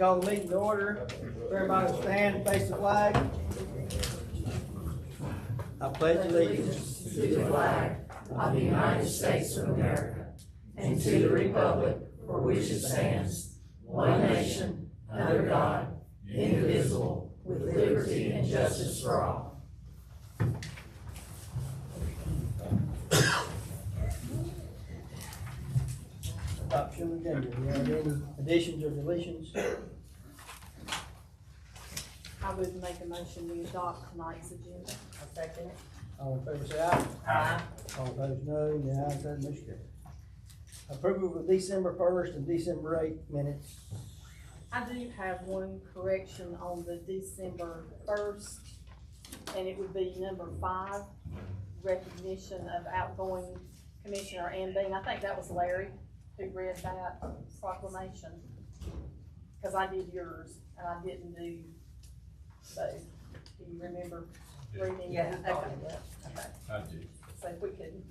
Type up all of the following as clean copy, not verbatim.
Call the meeting to order. Everybody stand and face the flag. I pledge allegiance to the flag of the United States of America and to the republic for which it stands, one nation, under God, indivisible, with liberty and justice for all. Adoption agenda. Do you have any additions or deletions? I would make a motion to adopt tonight's agenda. I second it. All in favor say aye. Aye. All opposed no. The ayes have it, motion carried. Approval of December 1st and December 8th minutes. I do have one correction on the December 1st, and it would be number 5, recognition of outgoing Commissioner Ann Bean. I think that was Larry who read that proclamation, because I did yours and I didn't do both. Do you remember reading? Yeah. Okay. Okay. I do. So if we could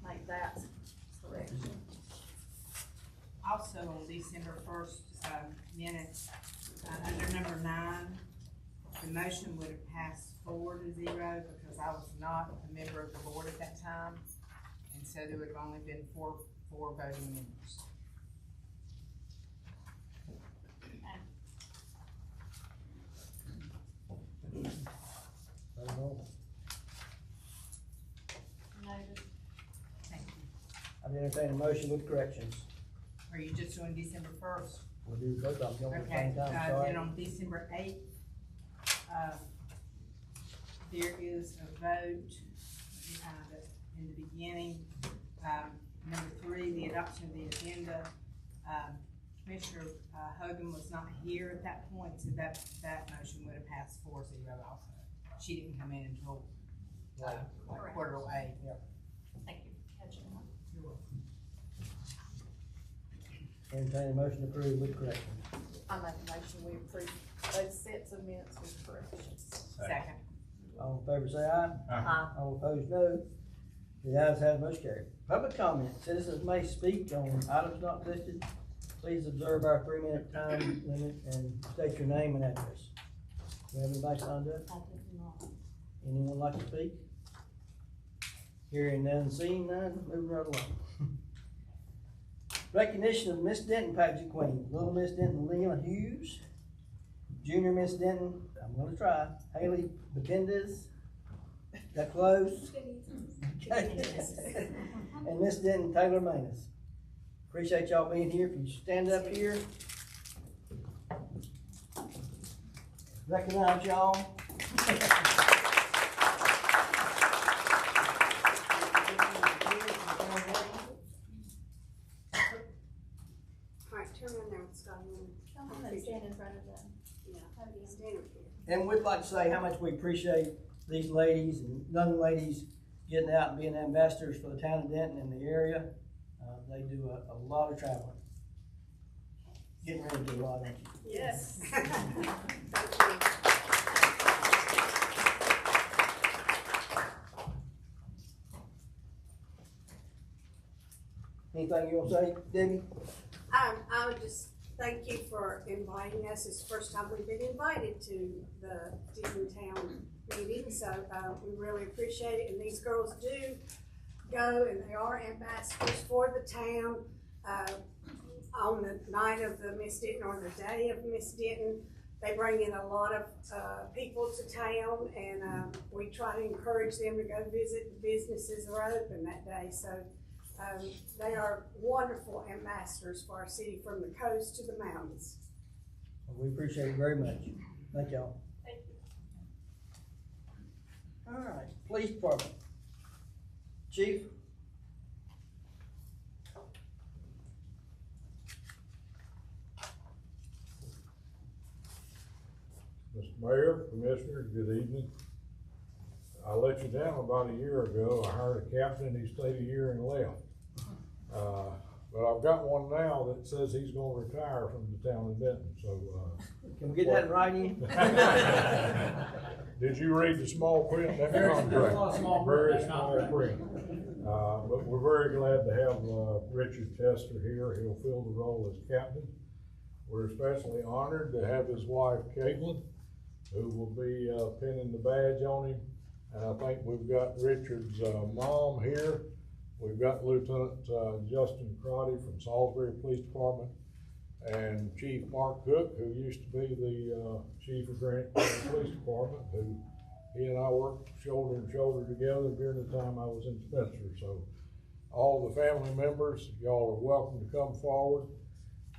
make that correction. Also on December 1st, minutes, under number 9, the motion would have passed 4-0 because I was not a member of the board at that time. And so there would have only been four voting members. Noted. Thank you. I entertain a motion with corrections. Are you just doing December 1st? We'll do both of them at the Okay, same time, sorry. then on December 8th, there is a vote, let me find it, in the beginning. Number 3, the adoption of the agenda. Commissioner Hogan was not here at that point, so that motion would have passed 4-0 also. She didn't come in until like 7:45. Yep. Thank you for catching that. You're welcome. Entertain a motion to approve with corrections. I make a motion we approve both sets of minutes with corrections. Second. All in favor say aye. Aye. All opposed no. The ayes have it, motion carried. Public comment. Citizens may speak on items not listed. Please observe our 3-minute time limit and state your name and address. Do we have anybody signed up? I did not. Anyone like to speak? Hearing none, seeing none, moving right along. Recognition of Miss Denton Pageant Queen. Little Miss Denton Lena Hughes. Junior Miss Denton, I'm gonna try, Hailey Bustos. That close? Okay. And Miss Denton Taylor Manus. Appreciate y'all being here. If you stand up here. Recognize y'all. Alright, turn around there, Scott. Stand in front of them. Yeah, stand up here. And we'd like to say how much we appreciate these ladies and young ladies getting out and being ambassadors for the town of Denton and the area. They do a lot of traveling. Getting ready to do a lot, aren't you? Yes. Anything you want to say, Debbie? I would just thank you for inviting us. It's the first time we've been invited to the Denton Town meeting, so we really appreciate it. And these girls do go, and they are ambassadors for the town. On the night of the Miss Denton or the day of Miss Denton, they bring in a lot of people to town, and we try to encourage them to go visit the businesses that are open that day. So they are wonderful ambassadors for our city from the coast to the mountains. Well, we appreciate it very much. Thank y'all. Thank you. All right, police department. Chief? Mr. Mayor, Commissioners, good evening. I let you down about a year ago. I hired a captain, he stayed a year and left. But I've got one now that says he's gonna retire from the town of Denton, so, Can we get that in writing? Did you read the small print? That's Very contract. small print. Very That's small contract. print. But we're very glad to have Richard Tester here. He'll fill the role as captain. We're especially honored to have his wife Caitlin, who will be pinning the badge on him. And I think we've got Richard's mom here. We've got Lieutenant Justin Crotty from Salisbury Police Department, and Chief Mark Cook, who used to be the chief of Grant County Police Department, who he and I worked shoulder and shoulder together during the time I was in Spencer. So all the family members, y'all are welcome to come forward.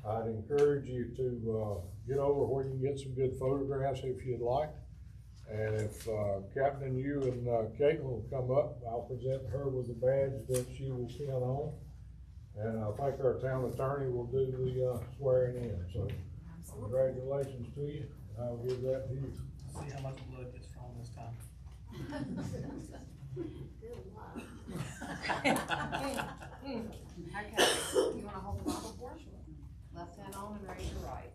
I'd encourage you to get over where you can get some good photographs if you'd like. And if Captain, you and Caitlin will come up, I'll present her with the badge that she will pin on. And I think our town attorney will do the swearing in. So congratulations to you. I'll give that to you. See how much blood gets drawn this time. Okay, you wanna hold the Bible for us? Left hand on and raise your right.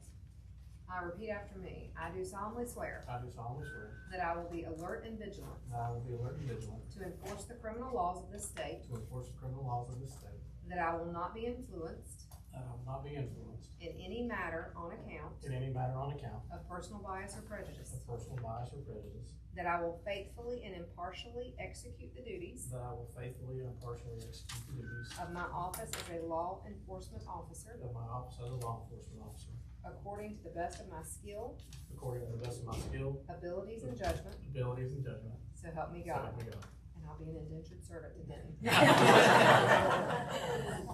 I repeat after me. I do solemnly swear I do solemnly swear that I will be alert and vigilant that I will be alert and vigilant to enforce the criminal laws of this state, to enforce the criminal laws of this state, that I will not be influenced that I will not be influenced in any matter on account in any matter on account of personal bias or prejudice, of personal bias or prejudice, that I will faithfully and impartially execute the duties that I will faithfully and impartially execute the duties of my office as a law enforcement officer of my office as a law enforcement officer, according to the best of my skill, according to the best of my skill, abilities, and judgment, abilities, and judgment. so help me So God. help me God. And I'll be an indentured servant to Denton.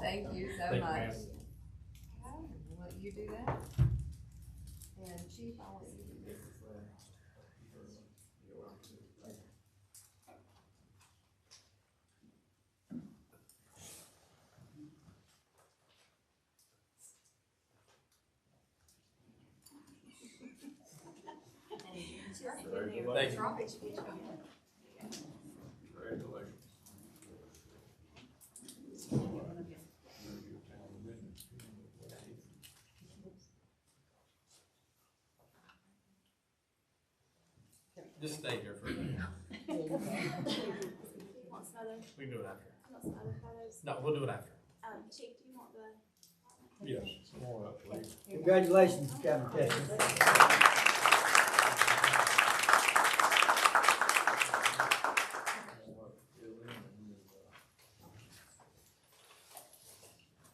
Thank you so Thank you, much. ma'am. Okay, I'll let you do that. And Chief, I'll let you do this as well. Thank you. Just stay here for a minute. Want some other, We can do it after. want some other photos? No, we'll do it after. Chief, do you want the? Yes. Come on up, please. Congratulations, Captain Texas.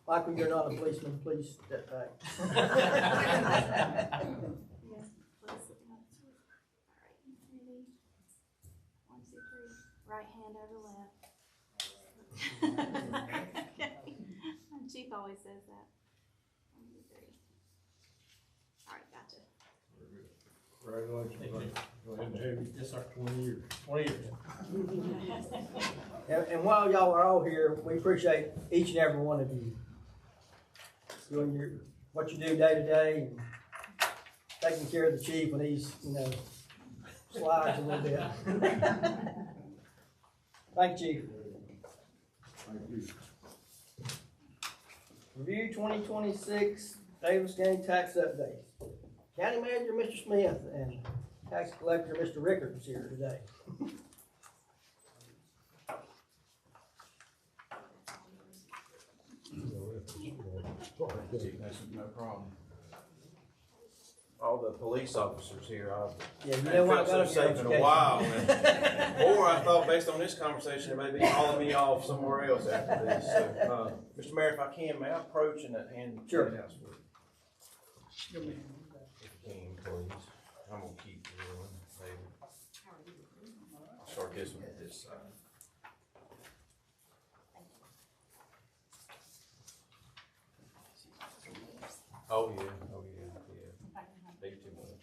Michael, you're not a policeman, please step back. Yes, please. All right, ready? 1, 2, 3. Right hand over left. Chief always says that. 1, 2, 3. All right, gotcha. Congratulations. Go ahead and have you. Yes, sir. 20 years. 20 years. And while y'all are all here, we appreciate each and every one of you doing what you do day to day and taking care of the chief when he's, slides a little bit. Thank you, Chief. Thank you. Review 2026 Davidson County tax update. County Manager, Mr. Smith, and Tax Collector, Mr. Rickard, is here today. No problem. All the police officers here, Yeah, you I know what? felt so safe in a while. Or I thought, based on this conversation, they may be hauling me off somewhere else after this. So, Mr. Mayor, if I can, may I approach and hand Sure. the house with you? If you can, please. I'm gonna keep going, David. I'll start this one at this side. Oh, yeah, oh, yeah, yeah. They too much,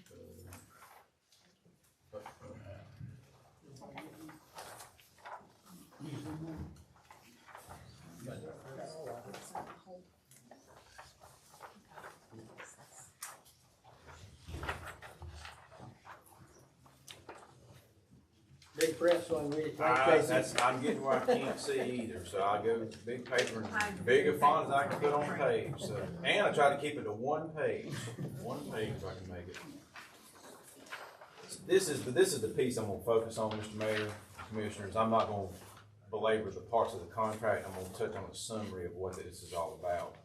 Big print, so I can read it. I'm getting where I can't see either, so I go big paper and big as font as I can put on the page, so. And I try to keep it to one page if I can make it. This is the piece I'm gonna focus on, Mr. Mayor, Commissioners. I'm not gonna belabor the parts of the contract. I'm gonna touch on a summary of what this is all about.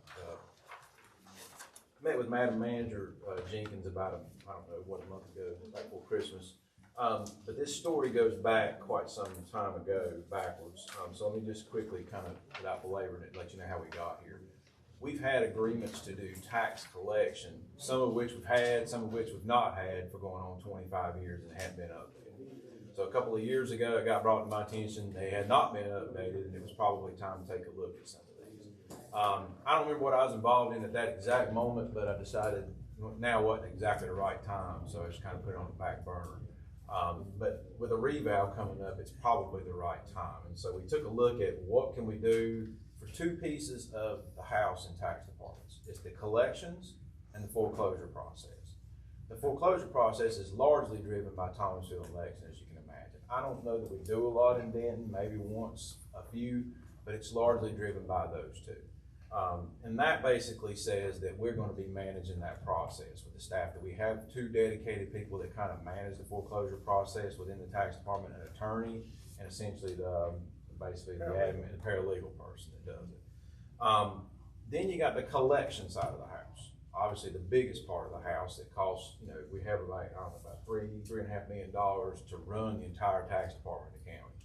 met with Madam Manager Jenkins about, I don't know, a month ago, back before Christmas. But this story goes back quite some time ago, backwards. So let me just quickly, kind of, without belaboring it, let you know how we got here. We've had agreements to do tax collection, some of which we've had, some of which we've not had for going on 25 years and haven't been updated. So a couple of years ago, it got brought to my attention, they had not been updated, and it was probably time to take a look at some of these. I don't remember what I was involved in at that exact moment, but I decided now wasn't exactly the right time, so I just kind of put it on the back burner. But with a reval coming up, it's probably the right time. And so we took a look at what can we do for two pieces of the house and tax departments. It's the collections and the foreclosure process. The foreclosure process is largely driven by Thomasville and Lexington, as you can imagine. I don't know that we do a lot in Denton, maybe once, a few, but it's largely driven by those two. And that basically says that we're going to be managing that process with the staff, that we have two dedicated people that kind of manage the foreclosure process within the tax department, an attorney, and essentially basically the admin, the paralegal person that does it. Then you got the collection side of the house. Obviously the biggest part of the house that costs, we have about, I don't know, about $3.5 million to run the entire tax department in the county.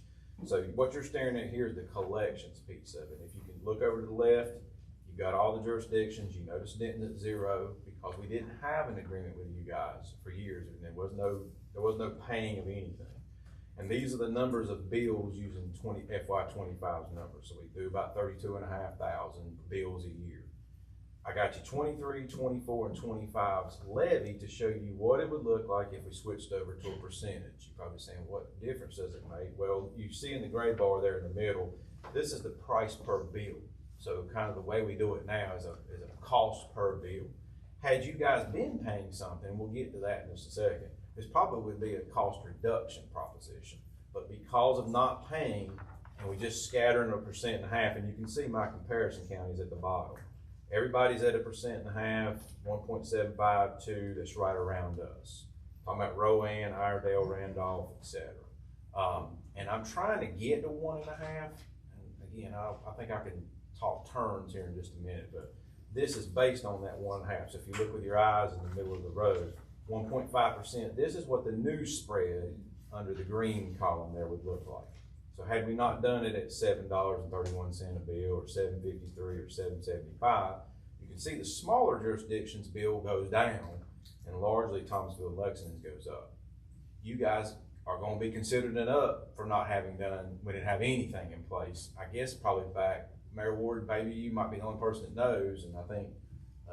So what you're staring at here is the collections piece of it. If you can look over to the left, you've got all the jurisdictions. You notice Denton at 0 because we didn't have an agreement with you guys for years, and there was no paying of anything. And these are the numbers of bills using FY25's numbers. So we do about 32,500 bills a year. I got you 23, 24, and 25's levy to show you what it would look like if we switched over to a percentage. You're probably saying, what difference does it make? Well, you see in the gray bar there in the middle, this is the price per bill. So kind of the way we do it now is a cost per bill. Had you guys been paying something, we'll get to that in just a second, this probably would be a cost reduction proposition. But because of not paying, and we just scattering a 1.5%, and you can see my comparison counties at the bottom. Everybody's at a 1.5%, 1.752, that's right around us. Talking about Rowan, Iredale, Randolph, etc. And I'm trying to get to 1.5. And again, I think I can talk terms here in just a minute, but this is based on that 1.5. So if you look with your eyes in the middle of the road, 1.5%, this is what the new spread under the green column there would look like. So had we not done it at $7.31 a bill, or $7.53 or $7.75, you can see the smaller jurisdictions bill goes down, and largely Thomasville and Lexington goes up. You guys are going to be considered an up for not having done, we didn't have anything in place. I guess probably back, Mayor Ward, maybe you might be the only person that knows, and I think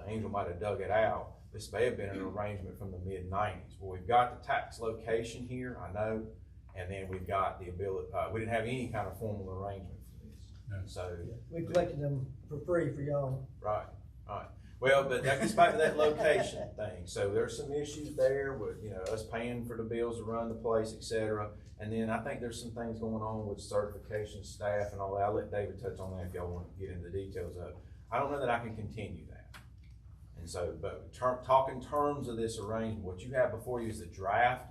Angel might have dug it out. This may have been an arrangement from the mid-90s. Well, we've got the tax location here, I know, and then we've got the ability, we didn't have any kind of formal arrangement for this. No. So we collected them for free for y'all. Right. Well, but that gets back to that location thing. So there's some issues there with, us paying for the bills to run the place, et cetera. And then I think there's some things going on with certification staff and all that. I'll let David touch on that if y'all want to get into the details of it. I don't know that I can continue that. And so, but talk in terms of this arrangement, what you have before you is the draft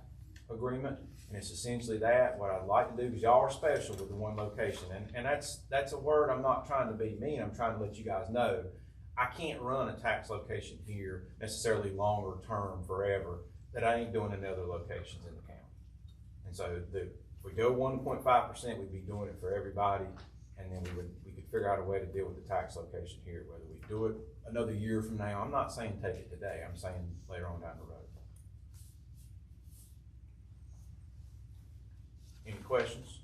agreement. And it's essentially that. What I'd like to do, because y'all are special with the one location, and that's a word, I'm not trying to be mean, I'm trying to let you guys know, I can't run a tax location here necessarily longer term forever that I ain't doing in other locations in the county. And so if we go 1.5%, we'd be doing it for everybody, and then we could figure out a way to deal with the tax location here, whether we do it another year from now. I'm not saying take it today, I'm saying later on down the road. Any questions?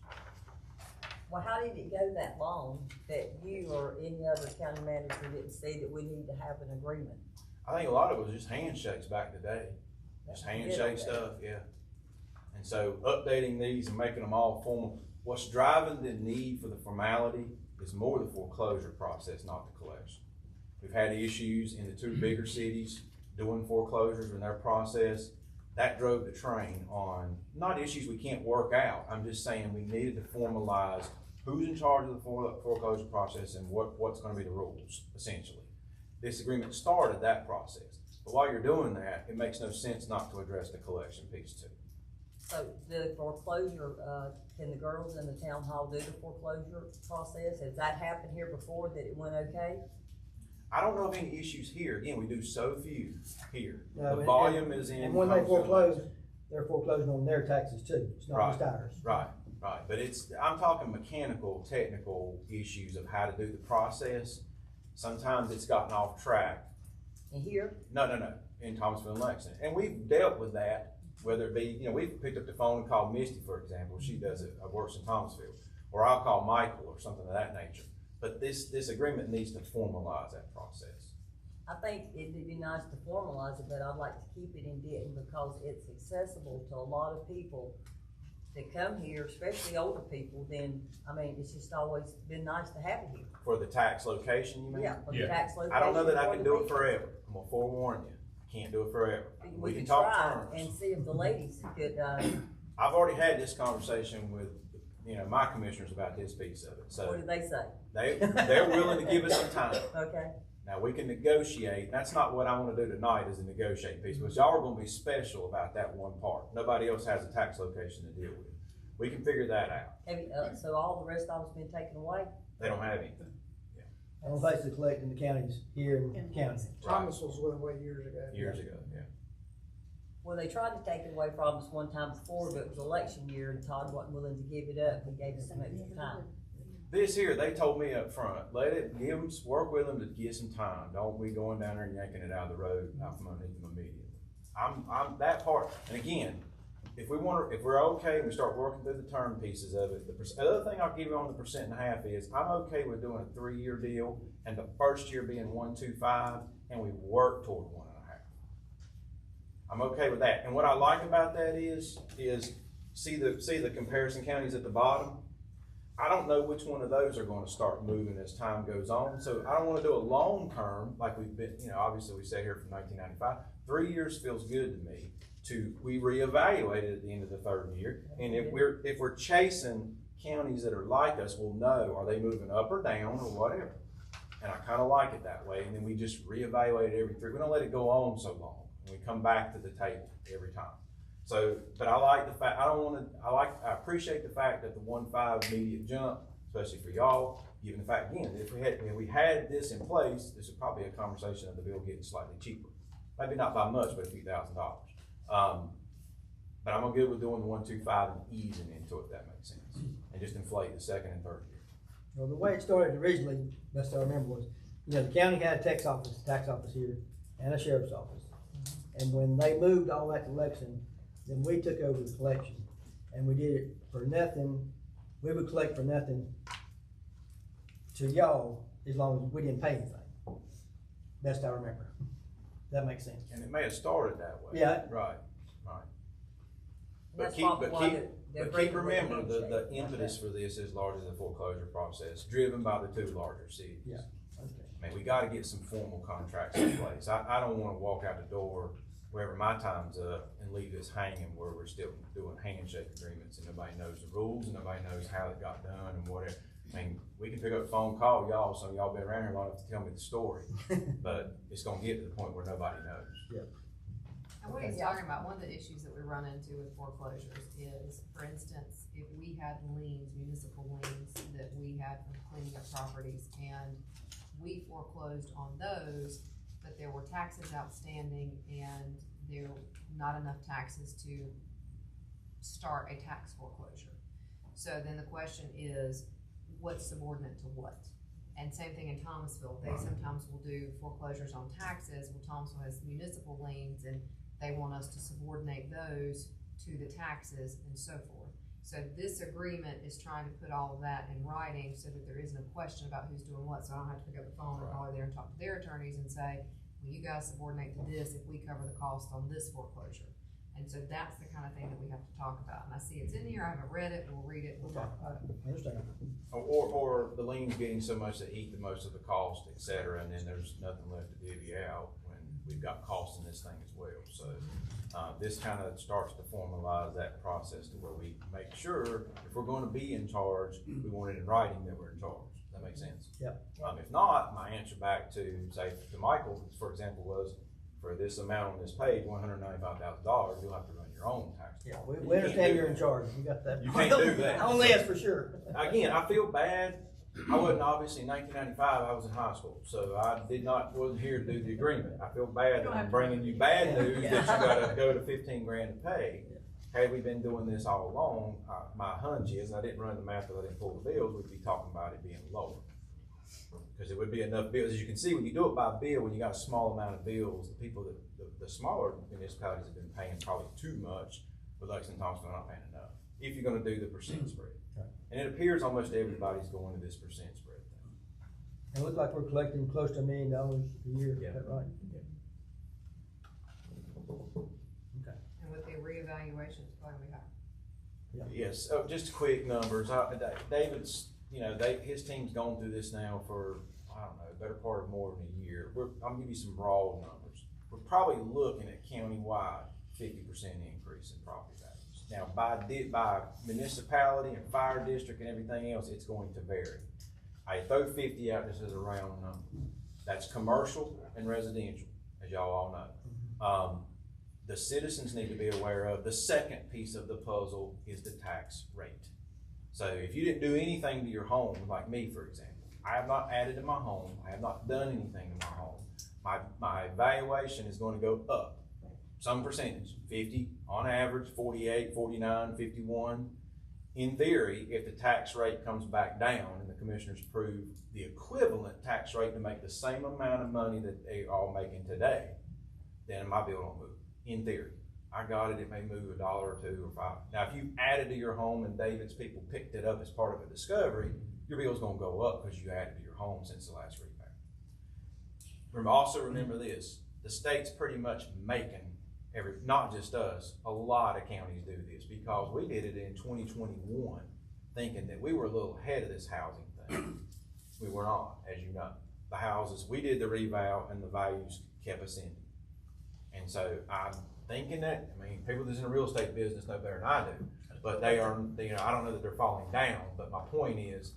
Well, how did it go that long that you or any other county manager didn't see that we need to have an agreement? I think a lot of it was just handshakes back in the day. Just handshake stuff, yeah. And so updating these and making them all formal. What's driving the need for the formality is more the foreclosure process, not the collection. We've had issues in the two bigger cities doing foreclosures in their process. That drove the train on, not issues we can't work out. I'm just saying we needed to formalize who's in charge of the foreclosure process and what's going to be the rules, essentially. This agreement started that process. But while you're doing that, it makes no sense not to address the collection piece too. So the foreclosure, can the girls in the town hall do the foreclosure process? Has that happened here before that it went okay? I don't know of any issues here. Again, we do so few here. No, The volume is in. And when they Thomasville. foreclose, they're foreclosing on their taxes too, it's not just ours. Right, but I'm talking mechanical, technical issues of how to do the process. Sometimes it's gotten off track. And here, No, in Thomasville and Lexington. And we've dealt with that, whether it be, we've picked up the phone and called Misti, for example. She does it, works in Thomasville. Or I'll call Michael or something of that nature. But this agreement needs to formalize that process. I think it'd be nice to formalize it, but I'd like to keep it in Denton because it's accessible to a lot of people that come here, especially older people. Then, I mean, it's just always been nice to have it here. For the tax location, you mean? Yeah, for the tax location. I don't know that I for can the do it people. forever. I'm gonna forewarn you. Can't do it forever. We can could talk try terms. and see if the ladies could, I've already had this conversation with, my commissioners about this piece of it. what So did they say? they're willing to give us some time. Okay, Now, we can negotiate. That's not what I want to do tonight is a negotiate piece, but y'all are going to be special about that one part. Nobody else has a tax location to deal with. We can figure that out. have you, so all the rest of it's been taken away? They don't have anything. I'm basically collecting the counties here in the county. Thomas was with away years ago. Years ago, yeah. Well, they tried to take it away from us one time before, but it was election year and Todd wasn't willing to give it up. He gave us some extra time. This here, they told me up front, work with them to get some time. Don't be going down there and yanking it out of the road, out from underneath them immediately. I'm that part, and again, if we're okay and we start working through the term pieces of it, the other thing I'll give you on the 1.5% is, I'm okay with doing a 3-year deal and the first year being 1.25 and we work toward 1.5. I'm okay with that. And what I like about that is see the comparison counties at the bottom. I don't know which one of those are going to start moving as time goes on. So I don't want to do a long term like we've been, obviously we sat here from 1995. 3 years feels good to me. We reevaluate it at the end of the 3rd year. And if we're chasing counties that are like us, we'll know, are they moving up or down or whatever. And I kind of like it that way. And then we just reevaluate it every 3. We don't let it go on so long. And we come back to the table every time. So, but I like the fact, I appreciate the fact that the 1.5 immediate jump, especially for y'all, given the fact, again, if we had this in place, this would probably be a conversation of the bill getting slightly cheaper. Maybe not by much, but a few $1,000s. But I'm good with doing the 1.25 and easing into it, if that makes sense. And just inflate the 2nd and 3rd year. Well, the way it started originally, best I remember, was, the county had a tax office here, and a sheriff's office. And when they moved all that to Lexington, then we took over the collection, and we did it for nothing. We would collect for nothing to y'all as long as we didn't pay anything. Best I remember. That makes sense. And it may have started that way. Yeah. Right. But That's keep probably why they're remember breaking the the impetus for this is largely the foreclosure process, driven by the 2 larger cities. Yeah. Okay. I mean, we gotta get some formal contracts in place. I don't wanna walk out the door wherever my time's up and leave this hanging where we're still doing handshake agreements and nobody knows the rules and nobody knows how it got done and whatever. I mean, we can pick up the phone, call y'all, some of y'all been around here long enough to tell me the story, but it's gonna get to the point where nobody knows. Yeah. And what he's talking about, one of the issues that we run into with foreclosures is, for instance, if we had liens, municipal liens that we had from cleaning up properties and we foreclosed on those, but there were taxes outstanding and there were not enough taxes to start a tax foreclosure. So then the question is, what's subordinate to what? And same thing in Thomasville, they sometimes will do foreclosures on taxes. Well, Thomasville has municipal liens and they want us to subordinate those to the taxes and so forth. So this agreement is trying to put all of that in writing so that there isn't a question about who's doing what. So I don't have to pick up the phone and call there and talk to their attorneys and say, well, you guys subordinate to this if we cover the cost on this foreclosure. And so that's the kind of thing that we have to talk about. And I see it's in here, I haven't read it, we'll read it, we'll talk about it. I understand. Or the liens getting so much that eat the most of the cost, et cetera, and then there's nothing left to divvy out when we've got costs in this thing as well. So this kind of starts to formalize that process to where we make sure if we're going to be in charge, we want it in writing that we're in charge. Does that make sense? Yep. If not, my answer back to, say, to Michael, for example, was for this amount on this page, $195,000, you'll have to run your own tax. Yeah, we understand you're in charge. You got that. You can't do that. On this for sure. Again, I feel bad I wasn't, obviously, in 1995, I was in high school, so wasn't here to do the agreement. I feel bad that I'm bringing you bad news that you gotta go to 15 grand to pay. Had we been doing this all along, my hunch is, and I didn't run the math because I didn't pull the bills, we'd be talking about it being lower. Because it would be enough bills. As you can see, when you do it by bill, when you got a small amount of bills, the people the smaller municipalities have been paying probably too much, but Lexington and Thompson are not paying enough. If you're gonna do the percent spread. And it appears almost everybody's going to this percent spread thing. It looks like we're collecting close to $1 million a year, is that right? Okay. And with the reevaluation, it's going to be high. Yes, just quick numbers. David's, his team's gone through this now for, I don't know, better part of more than a year. I'm gonna give you some raw numbers. We're probably looking at countywide 50% increase in property values. Now, by municipality and fire district and everything else, it's going to vary. I throw 50 out just as a round number. That's commercial and residential, as y'all all know. The citizens need to be aware of the second piece of the puzzle is the tax rate. So if you didn't do anything to your home, like me, for example, I have not added to my home, I have not done anything to my home, my valuation is going to go up some percentage, 50 on average, 48, 49, 51. In theory, if the tax rate comes back down and the commissioners approve the equivalent tax rate to make the same amount of money that they are all making today, then my bill don't move. In theory, I got it may move $1 or $2 or $5. Now, if you added to your home and David's people picked it up as part of a discovery, your bill's gonna go up because you added to your home since the last reback. Also remember this, the state's pretty much making not just us, a lot of counties do this because we did it in 2021 thinking that we were a little ahead of this housing thing. We were not, as you know. The houses, we did the reval and the values kept us in. And so I'm thinking that, people that's in the real estate business know better than I do, but they are, I don't know that they're falling down, but my point is,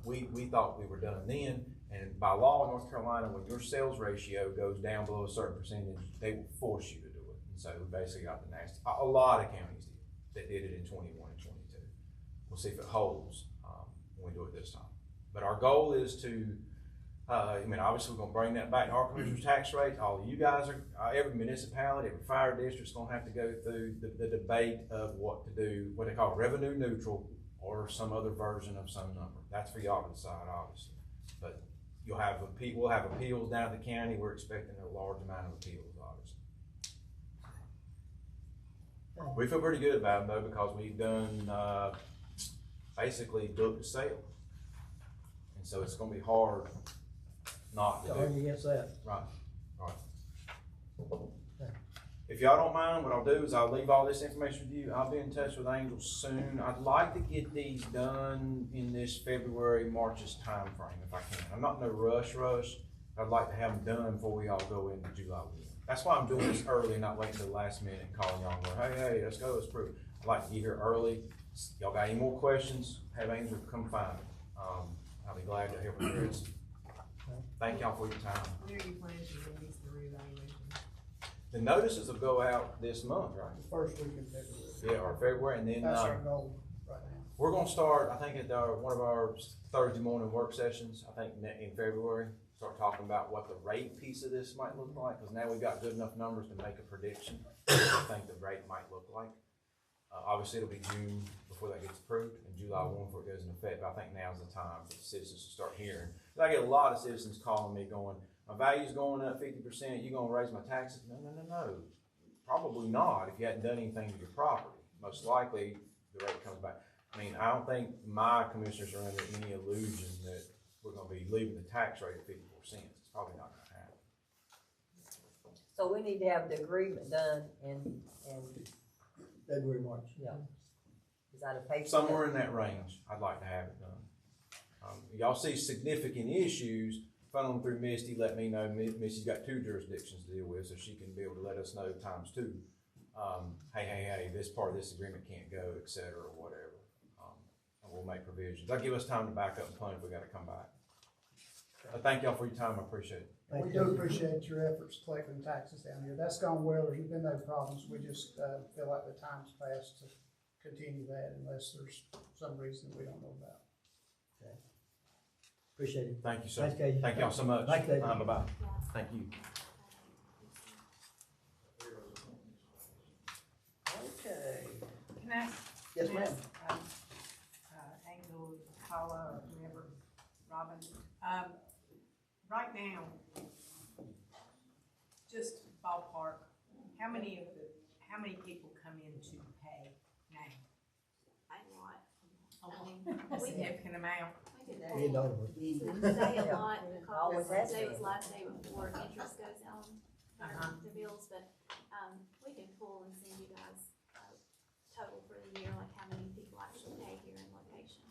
we thought we were done then, and by law in North Carolina, when your sales ratio goes down below a certain percentage, they will force you to do it. And so we basically got the nasty, a lot of counties that did it in 21 and 22. We'll see if it holds when we do it this time. But our goal is to, obviously we're gonna bring that back to our commissioner's tax rate. All of you guys are, every municipality, every fire district's gonna have to go through the debate of what to do, what they call revenue neutral or some other version of some number. That's for y'all to decide, obviously. But we'll have appeals down at the county. We're expecting a large amount of appeals, obviously. We feel pretty good about them though because we've done basically book to sale. And so it's gonna be hard not to do. Argue against that. Right. If y'all don't mind, what I'll do is I'll leave all this information with you. I'll be in touch with Angel soon. I'd like to get these done in this February, March's time frame if I can. I'm not in a rush. I'd like to have them done before we all go into July 1. That's why I'm doing this early and not waiting till the last minute and calling y'all and going, hey, let's go, let's prove it. I'd like to get here early. Y'all got any more questions? Have Angel come find me. I'll be glad to help you. Thank y'all for your time. When are you planning to release the reevaluation? The notices will go out this month, right? The first week in February. Yeah, or February, and then That's our goal right now. we're gonna start, I think, at one of our Thursday morning work sessions, I think in February, start talking about what the rate piece of this might look like, because now we've got good enough numbers to make a prediction of what I think the rate might look like. Obviously, it'll be June before that gets approved, and July 1 before it goes into effect, but I think now's the time for the citizens to start hearing. I get a lot of citizens calling me going, my value's going up 50%, you gonna raise my taxes? No. Probably not if you hadn't done anything to your property. Most likely, the rate comes back. I don't think my commissioners are under any illusion that we're gonna be leaving the tax rate at 50%. It's probably not gonna happen. So we need to have the agreement done and February, March. yeah. Is that a paper? Somewhere in that range, I'd like to have it done. Y'all see significant issues, funnel them through Misti, let me know. Misti's got 2 jurisdictions to deal with, so she can be able to let us know times 2. Hey, this part of this agreement can't go, et cetera, or whatever. And we'll make provisions. That'll give us time to back up and plan if we gotta come back. But thank y'all for your time, I appreciate it. We do appreciate your efforts collecting taxes down here. That's gone well. There's been no problems. We just feel like the time's passed to continue that unless there's some reason we don't know about. Appreciate it. Thank you, sir. Thanks, Katie. Thank y'all so much. Thanks, Katie. Bye-bye. Thank you. Okay. Can I? Yes, ma'am. Angel, Paula, or whoever, Robin, right now, just ballpark, how many people come in to pay now? A significant amount. $1 million. Today a lot, Always because has today been. was last day before interest goes on Uh-huh. the bills, but, we can pull and send you guys total for the year, like how many people actually pay here in location.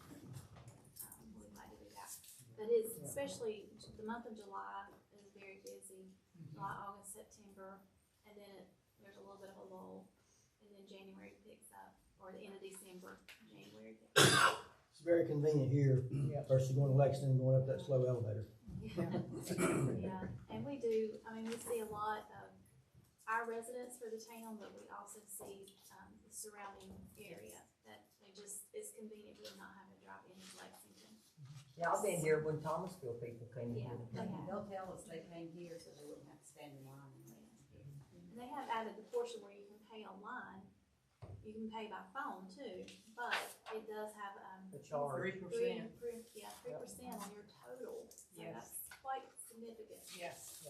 We might do that, but it's, especially the month of July is very busy, July, August, September, and then there's a little bit of a lull, and then January picks up, or the end of December, January picks up. It's very convenient here versus going to Lexington and going up that slow elevator. Yeah, and we do, I mean, we see a lot of our residents for the town, but we also see, the surrounding area, that they just, it's convenient for them not having to drive into Lexington. Yeah, I've been here when Thomasville people came in. Yeah, they have. They'll tell us they came here so they wouldn't have to stand in line. And they have added the portion where you can pay online, you can pay by phone too, but it does have, The charge. 3%. 3% on your total, so Yes. that's quite significant. Yes.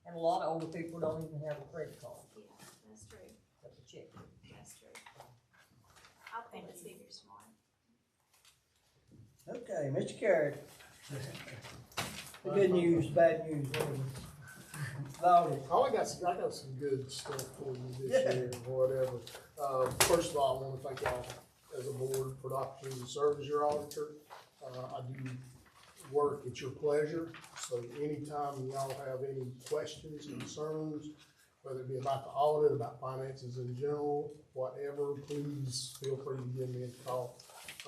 And a lot of older people don't even have a credit card, Yeah, that's true, that's a check. that's true. I'll pull the figures tomorrow. Okay, Mr. Carrick. The good news, bad news, Audit. Oh, I got some good stuff for you this year, or whatever. First of all, I wanna thank y'all as a board for the opportunity to serve as your auditor. I do work at your pleasure, so anytime y'all have any questions, concerns, whether it be about the audit, about finances in general, whatever, please feel free to give me a call,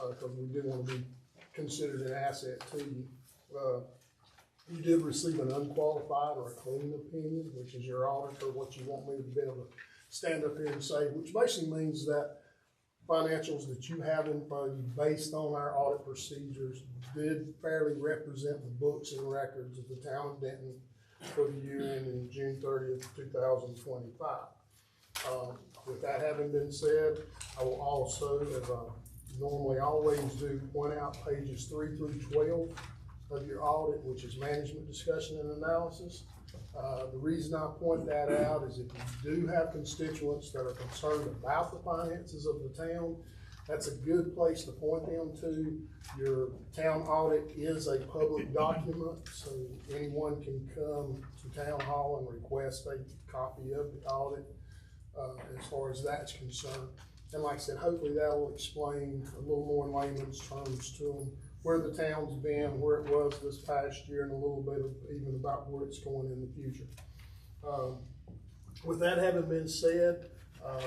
because we do wanna be considered an asset to you. You did receive an unqualified or a clean opinion, which is your auditor, what you want me to be able to stand up here and say, which basically means that financials that you have in front of you, based on our audit procedures, did fairly represent the books and records of the town of Denton for the year ending June 30th, 2025. With that having been said, I will also, as I normally always do, point out pages 3 through 12 of your audit, which is management discussion and analysis. The reason I point that out is if you do have constituents that are concerned about the finances of the town, that's a good place to point them to. Your town audit is a public document, so anyone can come to town hall and request a copy of the audit, as far as that's concerned. And like I said, hopefully that will explain a little more in layman's terms to them where the town's been, where it was this past year, and a little bit of even about where it's going in the future. With that having been said, I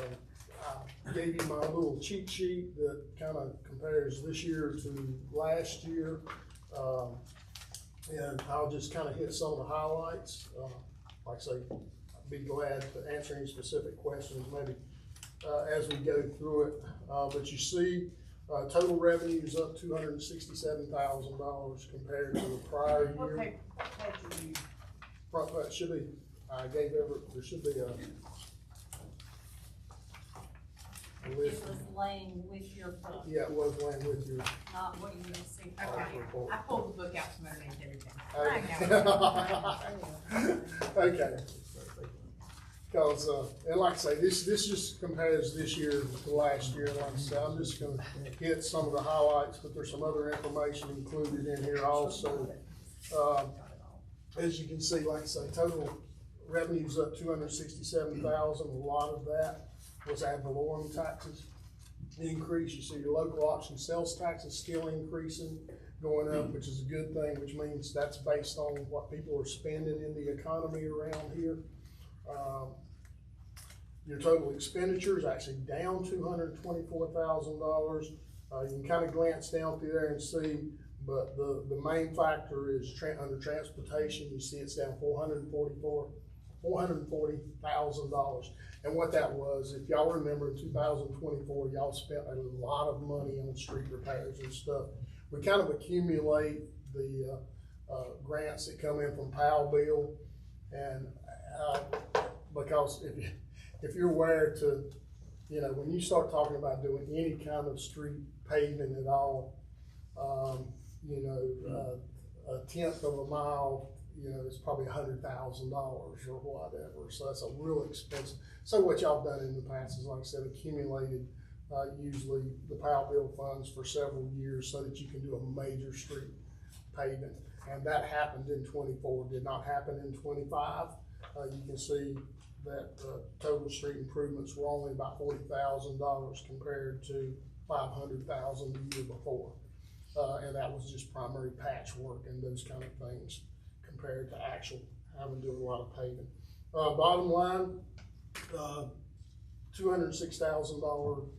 gave you my little cheat sheet that kind of compares this year to last year. And I'll just kind of hit some of the highlights. Like I say, I'd be glad to answer any specific questions maybe as we go through it. But you see, total revenue is up $267,000 compared to the prior year. Okay, what page are you? It should be, I gave there should be a list. It was laying with your book, Yeah, it was laying with your not what you received. Okay, report. I pulled the book out from underneath everything. Okay. Because, and like I say, this just compares this year to last year. Like I say, I'm just gonna hit some of the highlights, but there's some other information included in here also. As you can see, like I say, total revenue's up $267,000. A lot of that was ad valorem taxes increase. You see your local option sales tax is still increasing, going up, which is a good thing, which means that's based on what people are spending in the economy around here. Your total expenditure is actually down $224,000. You can kind of glance down through there and see, but the main factor is under transportation. You see it's down $440,000. And what that was, if y'all remember in 2024, y'all spent a lot of money on street repairs and stuff. We kind of accumulate the, grants that come in from Powell Bill. And, because if you're aware to, you know, when you start talking about doing any kind of street paving at all, you know, a tenth of a mile, you know, it's probably $100,000 or whatever. So that's a real expensive. So what y'all done in the past is, like I said, accumulated usually the Powell Bill funds for several years so that you can do a major street paving. And that happened in 24, did not happen in 25. You can see that total street improvements were only about $40,000 compared to $500,000 the year before. And that was just primary patchwork and those kind of things compared to actual having to do a lot of paving. Bottom line, $206,000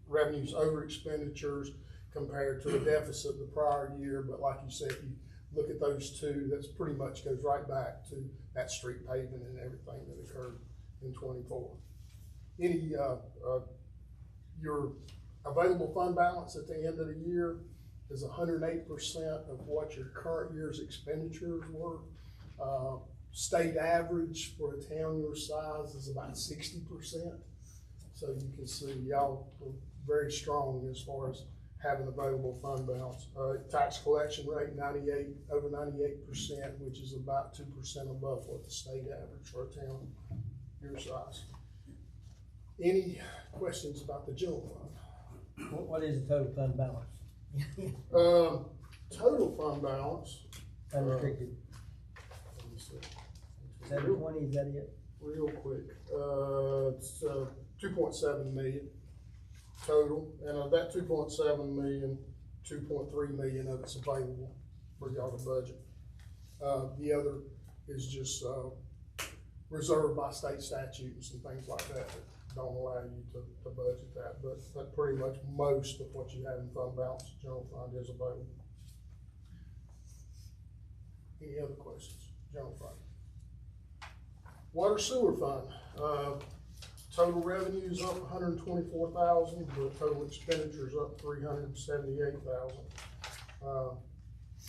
revenues over expenditures compared to a deficit the prior year. But like you said, if you look at those two, that's pretty much goes right back to that street paving and everything that occurred in 24. Any, your available fund balance at the end of the year is 108% of what your current year's expenditures were. State average for a town your size is about 60%. So you can see y'all are very strong as far as having available fund balance. Tax collection rate over 98%, which is about 2% above what the state average for a town your size. Any questions about the general fund? What is the total fund balance? Total fund balance. Unrestricted. Let me see. 720, is that it? Real quick, it's 2.7 million total, and of that 2.7 million, 2.3 million of it's available for y'all to budget. The other is just reserved by state statutes and things like that don't allow you to budget that, but pretty much most of what you have in fund balance, general fund is available. Any other questions? General fund. Water sewer fund. Total revenues up 124,000, but total expenditures up 378,000.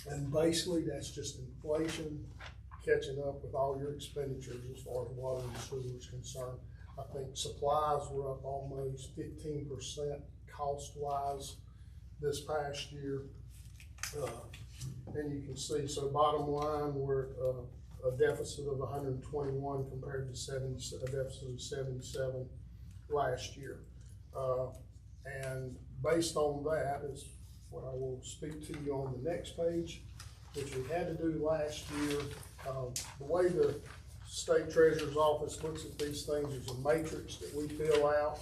And basically that's just inflation catching up with all your expenditures as far as water and sewer is concerned. I think supplies were up almost 15% cost-wise this past year. And you can see, so bottom line, we're at a deficit of 121 compared to a deficit of 77 last year. And based on that is what I will speak to you on the next page, which we had to do last year. The way the state treasurer's office looks at these things, there's a matrix that we fill out.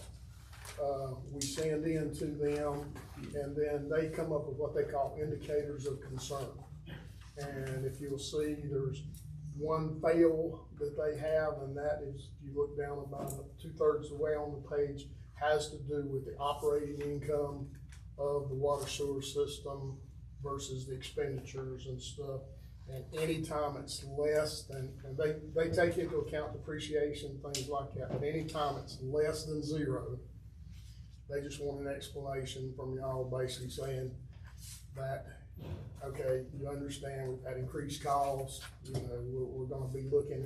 We send in to them, and then they come up with what they call indicators of concern. And if you'll see, there's one fail that they have, and that is, if you look down about 2/3 of the way on the page, has to do with the operating income of the water sewer system versus the expenditures and stuff. And anytime it's less than, and they take into account depreciation, things like that, but anytime it's less than zero, they just want an explanation from y'all basically saying that, okay, you understand we've had increased costs, you know, we're gonna be looking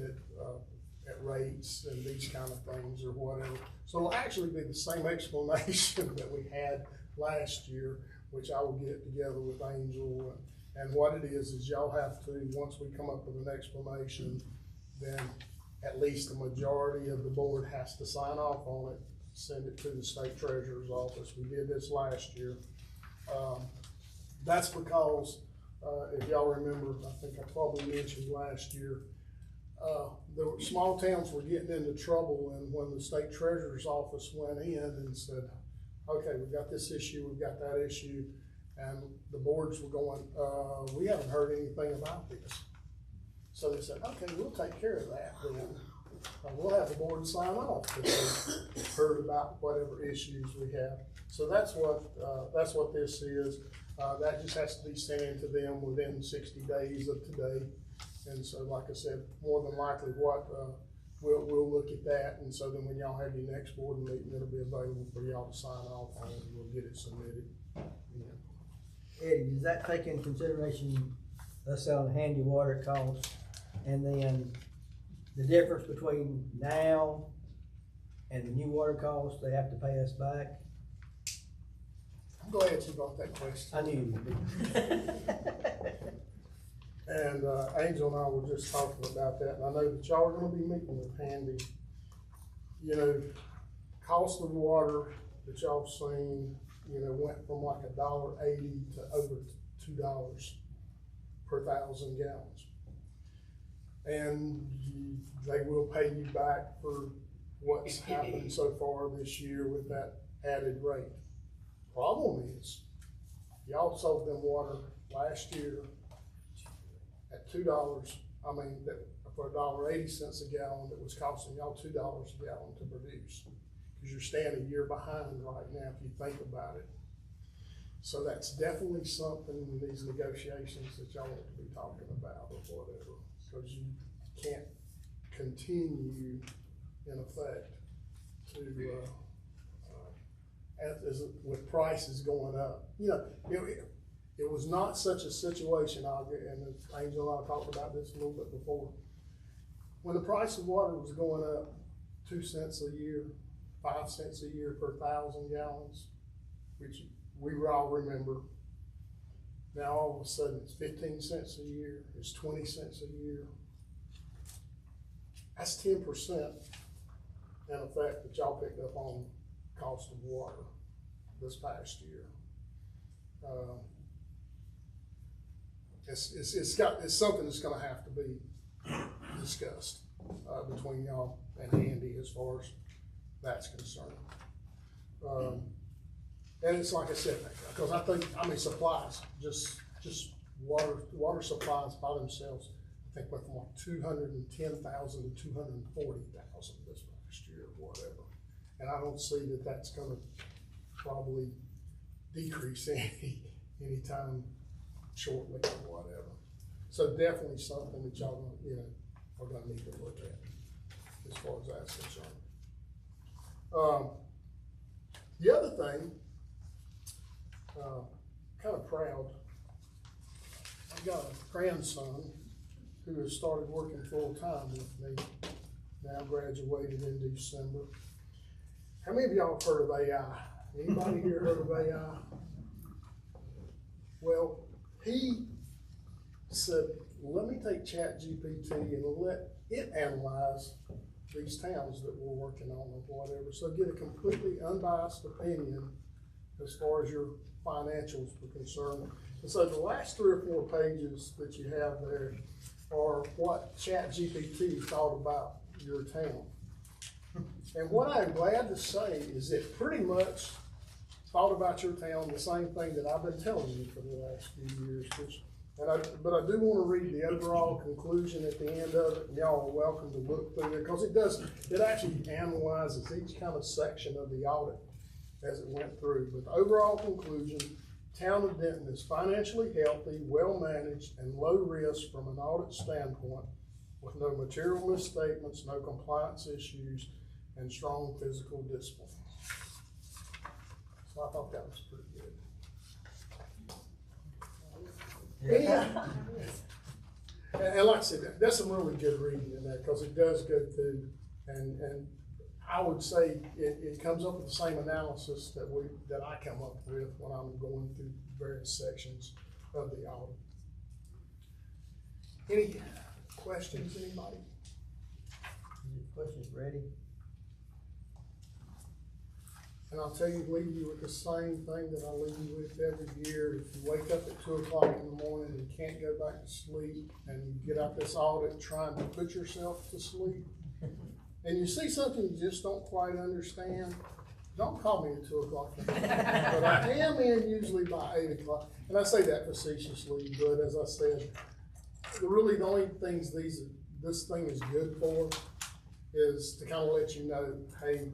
at rates and these kind of things or whatever. So it'll actually be the same explanation that we had last year, which I will get together with Angel. And what it is y'all have to, once we come up with an explanation, then at least the majority of the board has to sign off on it, send it to the state treasurer's office. We did this last year. That's because, if y'all remember, I think I probably mentioned last year, the small towns were getting into trouble, and when the state treasurer's office went in and said, okay, we've got this issue, we've got that issue, and the boards were going, we haven't heard anything about this. So they said, okay, we'll take care of that then. We'll have the board sign off if they've heard about whatever issues we have. So that's what this is. That just has to be sent in to them within 60 days of today. And so, like I said, more than likely we'll look at that. And so then when y'all have your next board meeting, it'll be available for y'all to sign off on, and we'll get it submitted. Yeah. Eddie, does that take into consideration us selling handy water costs and then the difference between now and the new water costs they have to pay us back? I'm glad you brought that question. I knew you would. And, Angel and I were just talking about that, and I know that y'all are gonna be meeting with Handy. You know, cost of water that y'all seen, you know, went from like $1.80 to over $2 per 1,000 gallons. And they will pay you back for what's happened so far this year with that added rate. Problem is, y'all sold them water last year at $2, I mean, that, for $1.80 a gallon, that was costing y'all $2 a gallon to produce. Cause you're staying a year behind right now, if you think about it. So that's definitely something in these negotiations that y'all want to be talking about or whatever. Cause you can't continue, in effect, to, as with prices going up. You know, it was not such a situation, and Angel and I talked about this a little bit before. When the price of water was going up 2 cents a year, 5 cents a year per 1,000 gallons, which we all remember. Now all of a sudden it's 15 cents a year, it's 20 cents a year. That's 10% in effect that y'all picked up on cost of water this past year. It's something that's gonna have to be discussed between y'all and Andy as far as that's concerned. And it's like I said, because I mean supplies, just water supplies by themselves, I think went from like 210,000 to 240,000 this last year or whatever. And I don't see that that's gonna probably decrease anytime shortly or whatever. So definitely something that y'all, you know, are gonna need to look at as far as that's concerned. The other thing, kind of proud, I've got a grandson who has started working full-time with me, now graduated in December. How many of y'all have heard of AI? Anybody here heard of AI? Well, he said, let me take ChatGPT and let it analyze these towns that we're working on or whatever. So get a completely unbiased opinion as far as your financials are concerned. And so the last 3 or 4 pages that you have there are what ChatGPT thought about your town. And what I'm glad to say is it pretty much thought about your town the same thing that I've been telling you for the last few years. But I do want to read the overall conclusion at the end of it, and y'all are welcome to look through it, because it actually analyzes each kind of section of the audit as it went through. But the overall conclusion, town of Denton is financially healthy, well-managed, and low risk from an audit standpoint, with no material misstatements, no compliance issues, and strong physical discipline. So I thought that was pretty good. Yeah. And like I said, that's some really good reading in that, because it does go through, and I would say it comes up with the same analysis that I come up with when I'm going through various sections of the audit. Any questions, anybody? Questions ready? And I'll tell you, leave you with the same thing that I leave you with every year. If you wake up at 2 o'clock in the morning and you can't go back to sleep, and you get out this audit trying to put yourself to sleep, and you see something you just don't quite understand, don't call me at 2 o'clock in the morning. But I am in usually by 8 o'clock. And I say that facetiously, but as I said, really the only things this thing is good for is to kind of let you know, hey,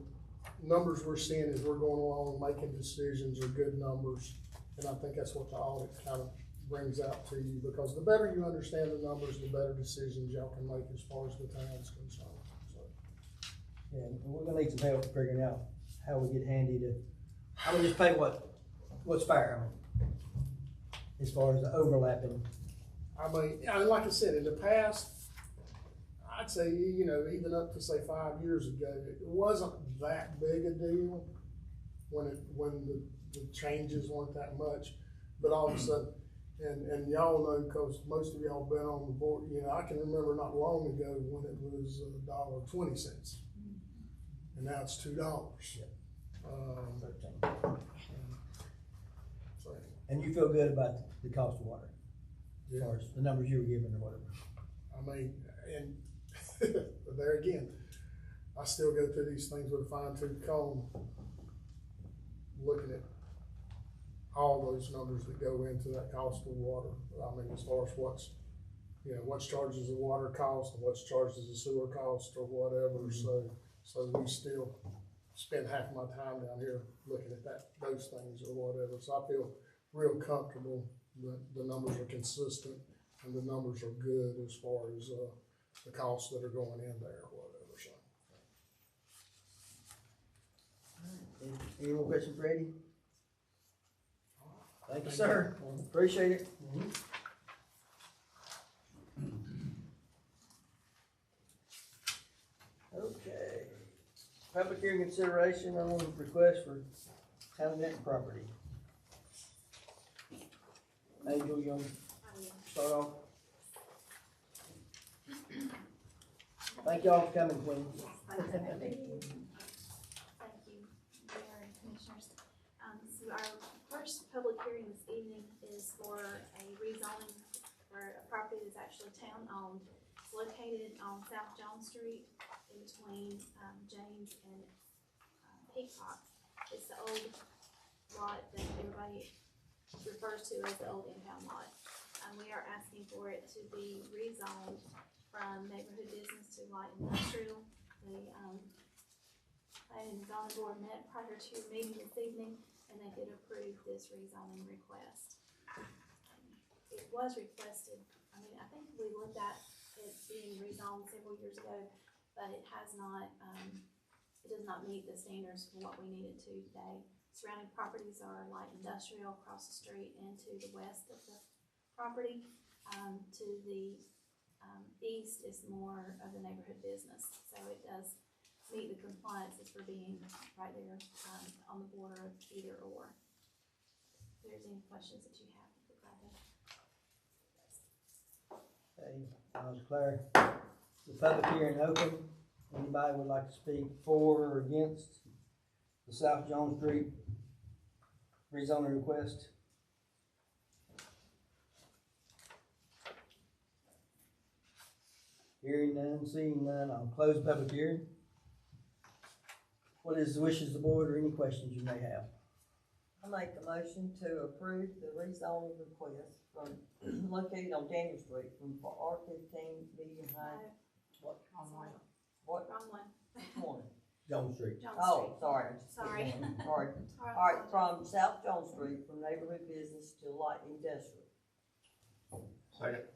numbers we're seeing as we're going along making decisions are good numbers. And I think that's what the audit kind of brings out to you, because the better you understand the numbers, the better decisions y'all can make as far as the town's concerned. So. Yeah, we're gonna need some help figuring out how we get Handy to, I'm gonna just pay what's fair. as far as the overlapping? I mean, like I said, in the past, I'd say, you know, even up to say 5 years ago, it wasn't that big a deal when the changes weren't that much. But all of a sudden, and y'all know, cause most of y'all been on the board, you know, I can remember not long ago when it was $1.20. And now it's $2. Yep. 13. So, And you feel good about the cost of water? As yeah. far as the numbers you were given or whatever? I mean, and there again, I still go through these things with a fine tooth comb, looking at all those numbers that go into that cost of water. I mean, as far as what's charges the water cost and what's charges the sewer cost or whatever. So we still spend half my time down here looking at those things or whatever. So I feel real comfortable that the numbers are consistent and the numbers are good as far as the costs that are going in there or whatever. So. Any more questions for Eddie? Thank you, sir. Appreciate it. Okay. Public hearing consideration on request for town of Denton property. Angel, you want to start off? Thank y'all for coming, Queen. Thank you, Mayor and Commissioners. So our first public hearing this evening is for a rezoning for a property that's actually town-owned. It's located on South John Street in between James and Peacock. It's the old lot that everybody refers to as the old impound lot. We are asking for it to be rezoned from neighborhood business to light industrial. The planning and zoning board met prior to your meeting this evening, and they did approve this rezoning request. It was requested, I mean, I think we looked at it being rezoned several years ago, but it has not, it does not meet the standards for what we need it to today. Surrounding properties are light industrial across the street and to the west of the property. To the east is more of the neighborhood business, so it does meet the compliances for being right there on the border of either or. If there's any questions that you have, I'd be glad to. Hey, Claire, the public hearing open. Anybody would like to speak for or against the South John Street rezoning request? Hearing none, seeing none, I'll close the public hearing. What is the wishes of the board or any questions you may have? I make the motion to approve the rezoning request from located on Daniel Street from R15 medium high. What? What? Wrong one. One. John Street. John Oh, Street. sorry. Sorry. Sorry. All right, from South John Street, from neighborhood business to light industrial. Second.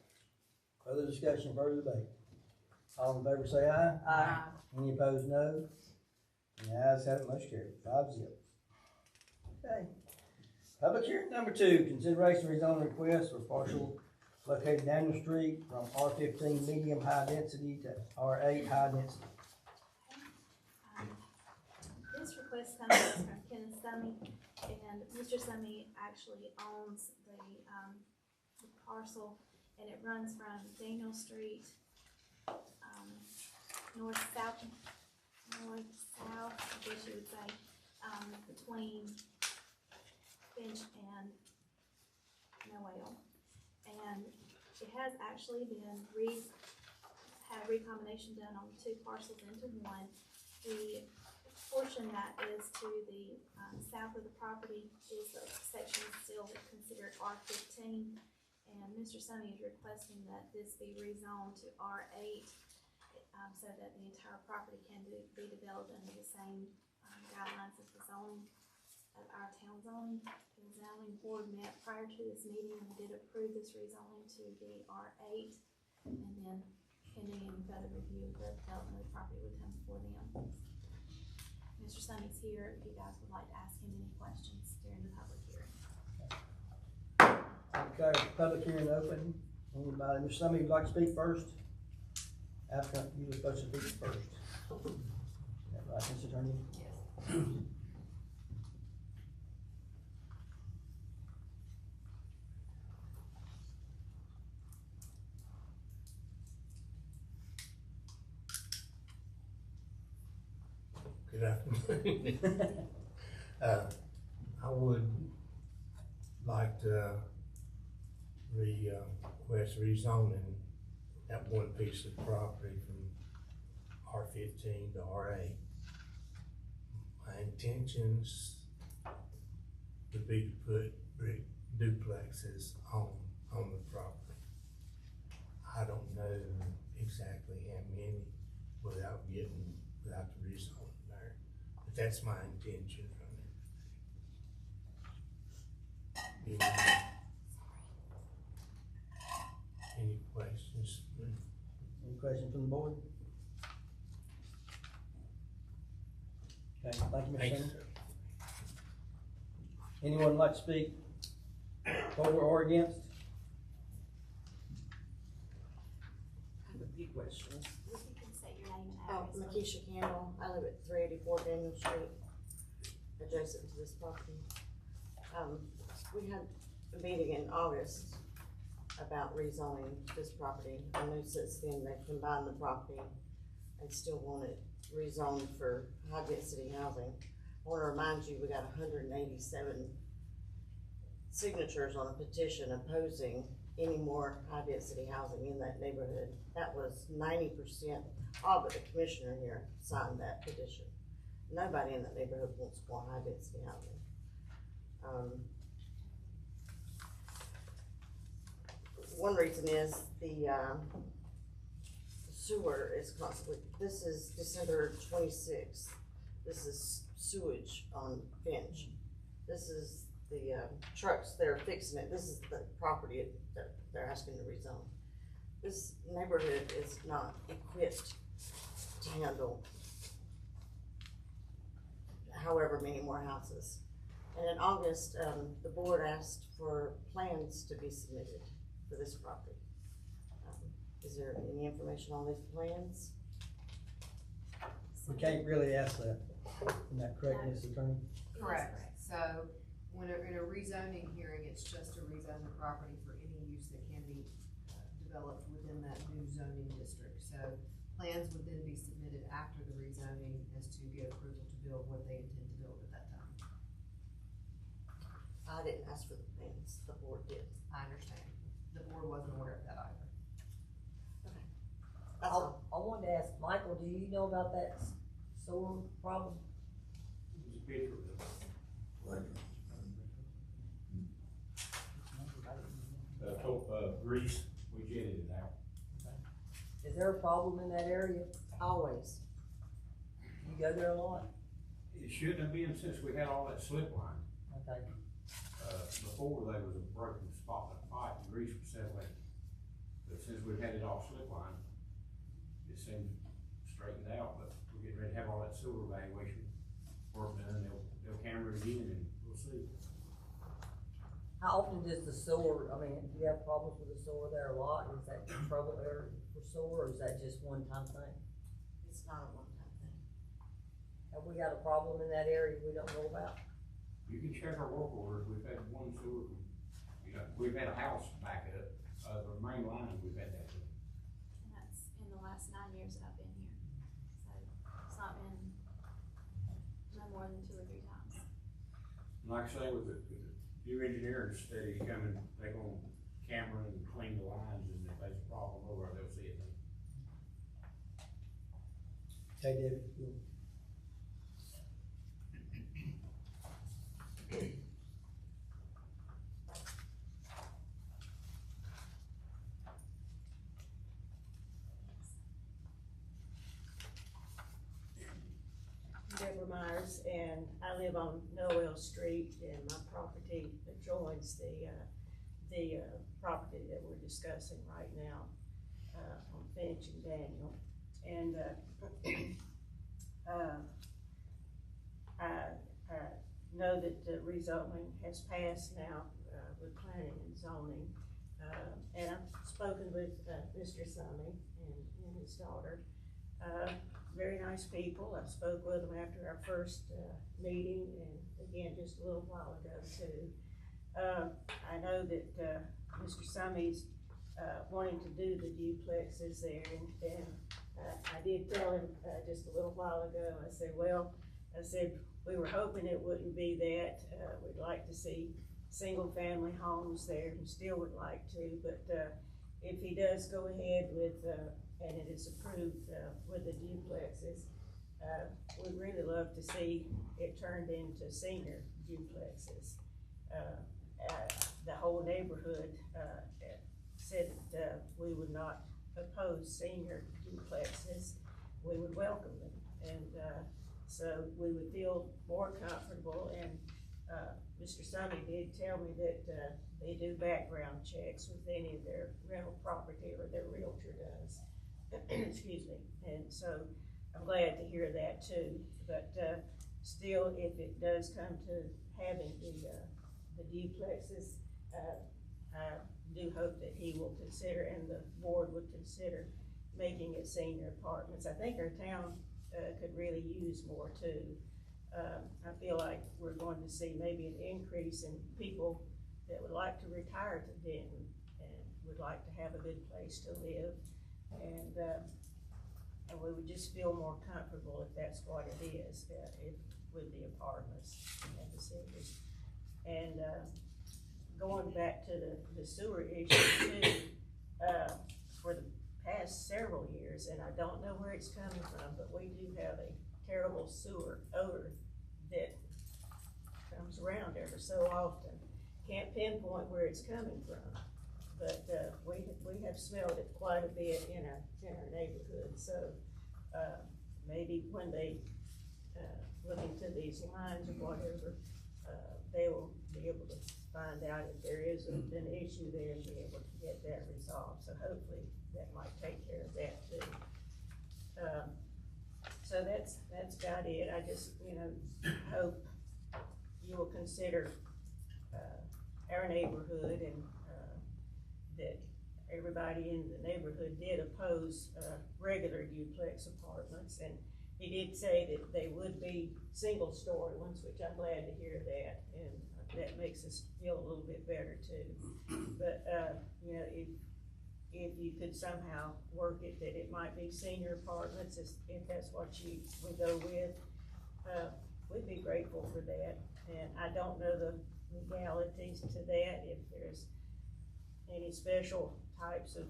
Further discussion, further debate. All in favor say aye. Aye. Any opposed, no. And the ayes have it, motion carried, 5-0. Okay. Public hearing number 2, consideration rezoning request for partial located Daniel Street from R15 medium high density to R8 high density. This request comes from Kenneth Summy, and Mr. Summy actually owns the parcel, and it runs from Daniel Street, north-south, I guess you would say, between Finch and Noel. And it has actually been had recombination done on 2 parcels into one. The portion that is to the south of the property is the section still considered R15, and Mr. Summy is requesting that this be rezoned to R8 so that the entire property can be developed under the same guidelines of the zoning of our town zoning. The zoning board met prior to this meeting and did approve this rezoning to be R8, and then pending any further review of the development of the property would come before them. Mr. Summy's here if you guys would like to ask him any questions during the public hearing. declare the public hearing open. Anybody, there's somebody who'd like to speak first? Applicant, you were supposed to speak first. Is that right, Mr. Attorney? Yes. Good afternoon. I would like to request rezoning that one piece of property from R15 to R8. My intentions would be to put brick duplexes on the property. I don't know exactly how many without the rezoning there, but that's my intention from it. Any questions? Any questions from the board? Okay, thank you, Mr. Thanks. Chairman. Anyone like to speak for or against? I have a few questions. If you can say your name and Oh, address. Makisha Campbell, I live at 384 Daniel Street, adjacent to this property. We had a meeting in August about rezoning this property. I know since then they've combined the property and still want it rezoned for high-density housing. I wanna remind you, we got 187 signatures on a petition opposing any more high-density housing in that neighborhood. That was 90%, all but the commissioner here signed that petition. Nobody in that neighborhood wants more high-density housing. One reason is the sewer is constantly, this is December 26th. This is sewage on Finch. This is the trucks, they're fixing it. This is the property that they're asking to rezone. This neighborhood is not equipped to handle however many more houses. And in August, the board asked for plans to be submitted for this property. Is there any information on these plans? We can't really ask that. Isn't that correct, Mr. Attorney? Correct. So when in a rezoning hearing, it's just to rezone the property for any use that can be developed within that new zoning district. So plans would then be submitted after the rezoning as to get approval to build what they intend to build at that time. I didn't ask for the plans, the board did. I understand. The board wasn't aware of that either. That's all. I wanted to ask Michael, do you know about that sewer problem? There's a picture of it. Grease, we jetted it out. Is there a problem in that area? Always. You go there a lot? It shouldn't have been since we had all that slip line. Okay. Before there was a broken spot in the pipe, the grease was settling. But since we've had it off slip line, it seems straightened out, but we're getting ready to have all that sewer evaluation work done, they'll camera it again and we'll see. How often does the sewer, I mean, do you have problems with the sewer there a lot? Is that trouble there for sewer, or is that just one-time thing? It's not a one-time thing. Have we got a problem in that area we don't know about? You can check our work orders, we've had one sewer, we've had a house back up, the main line, we've had that. And that's in the last 9 years that I've been here. So it's not been no more than 2 or 3 times. Like I say, with the new engineering study coming, they gonna camera and clean the lines, and if there's a problem over there, they'll see it then. Okay, David. Deborah Myers, and I live on Noel Street, and my property adjoins the property that we're discussing right now, on Finch and Daniel. And, I know that the rezoning has passed now, with planning and zoning. And I've spoken with, Mr. Summey and his daughter. Very nice people. I spoke with them after our first, meeting, and again, just a little while ago too. I know that, Mr. Summey's, wanting to do the duplexes there, and I did tell him, just a little while ago, I said, we were hoping it wouldn't be that, we'd like to see single-family homes there, and still would like to, but, if he does go ahead with, and it is approved, with the duplexes, we'd really love to see it turned into senior duplexes. The whole neighborhood, said that, we would not oppose senior duplexes, we would welcome them, and, so we would feel more comfortable, and, Mr. Summey did tell me that, they do background checks with any of their rental property, or their realtor does. Excuse me, and so I'm glad to hear that too, but, still, if it does come to having the duplexes, I do hope that he will consider, and the board would consider, making it senior apartments. I think our town, could really use more too. I feel like we're going to see maybe an increase in people that would like to retire to Denton and would like to have a good place to live. And we would just feel more comfortable if that's what it is, with the apartments and the seniors. And going back to the sewer issue too, for the past several years, and I don't know where it's coming from, but we do have a terrible sewer odor that comes around ever so often. Can't pinpoint where it's coming from, but we have smelled it quite a bit in our neighborhood. So maybe when they look into these lines or whatever, they will be able to find out if there is an issue there and be able to get that resolved. So hopefully that might take care of that too. So that's about it. I just, hope you will consider our neighborhood, and that everybody in the neighborhood did oppose regular duplex apartments, and he did say that they would be single-story ones, which I'm glad to hear that, and that makes us feel a little bit better too. But if you could somehow work it that it might be senior apartments, if that's what you would go with, we'd be grateful for that. And I don't know the legalities to that, if there's any special types of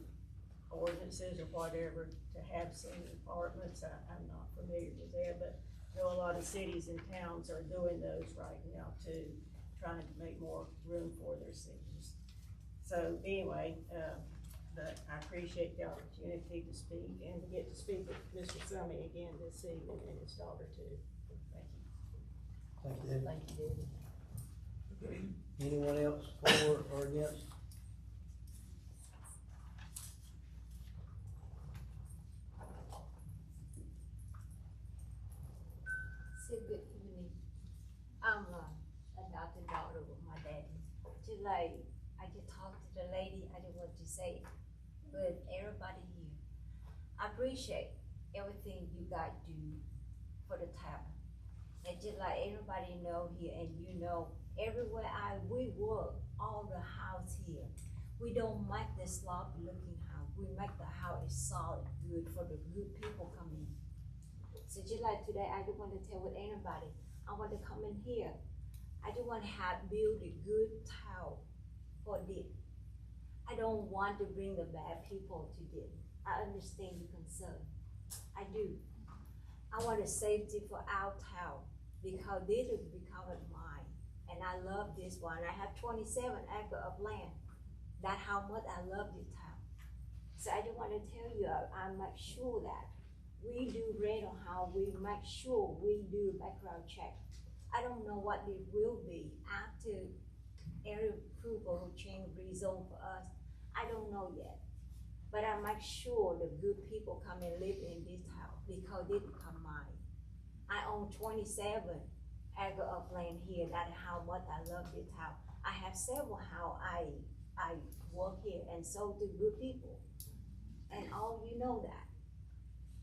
ordinances or whatever to have senior apartments. I'm not familiar with that, but I know a lot of cities and towns are doing those right now too, trying to make more room for their seniors. So anyway, but I appreciate the opportunity to speak and to get to speak with Mr. Summey again this evening and his daughter too. Thank you. Thank you, David. Thank you, David. Anyone else for or against? Good evening. I'm adopted daughter with my daddy. Just like I just talked to the lady, I didn't want to say it, but everybody here, I appreciate everything you guys do for the town. And just like everybody know here, and everywhere we work, all the house here, we don't make the sloppy looking house. We make the house solid, good for the good people coming in. So just like today, I don't want to tell with anybody, I want to come in here. I just want to build a good town for them. I don't want to bring the bad people to them. I understand your concern. I do. I want a safety for our town, because this is becoming mine. And I love this one. I have 27 acres of land. That's how much I love this town. So I just want to tell you, I make sure that we do rental house, we make sure we do background check. I don't know what it will be after area approval will change rezone for us. I don't know yet. But I make sure the good people come and live in this house, because they become mine. I own 27 acres of land here. That's how much I love this house. I have several how I work here and so do good people. And all you know that.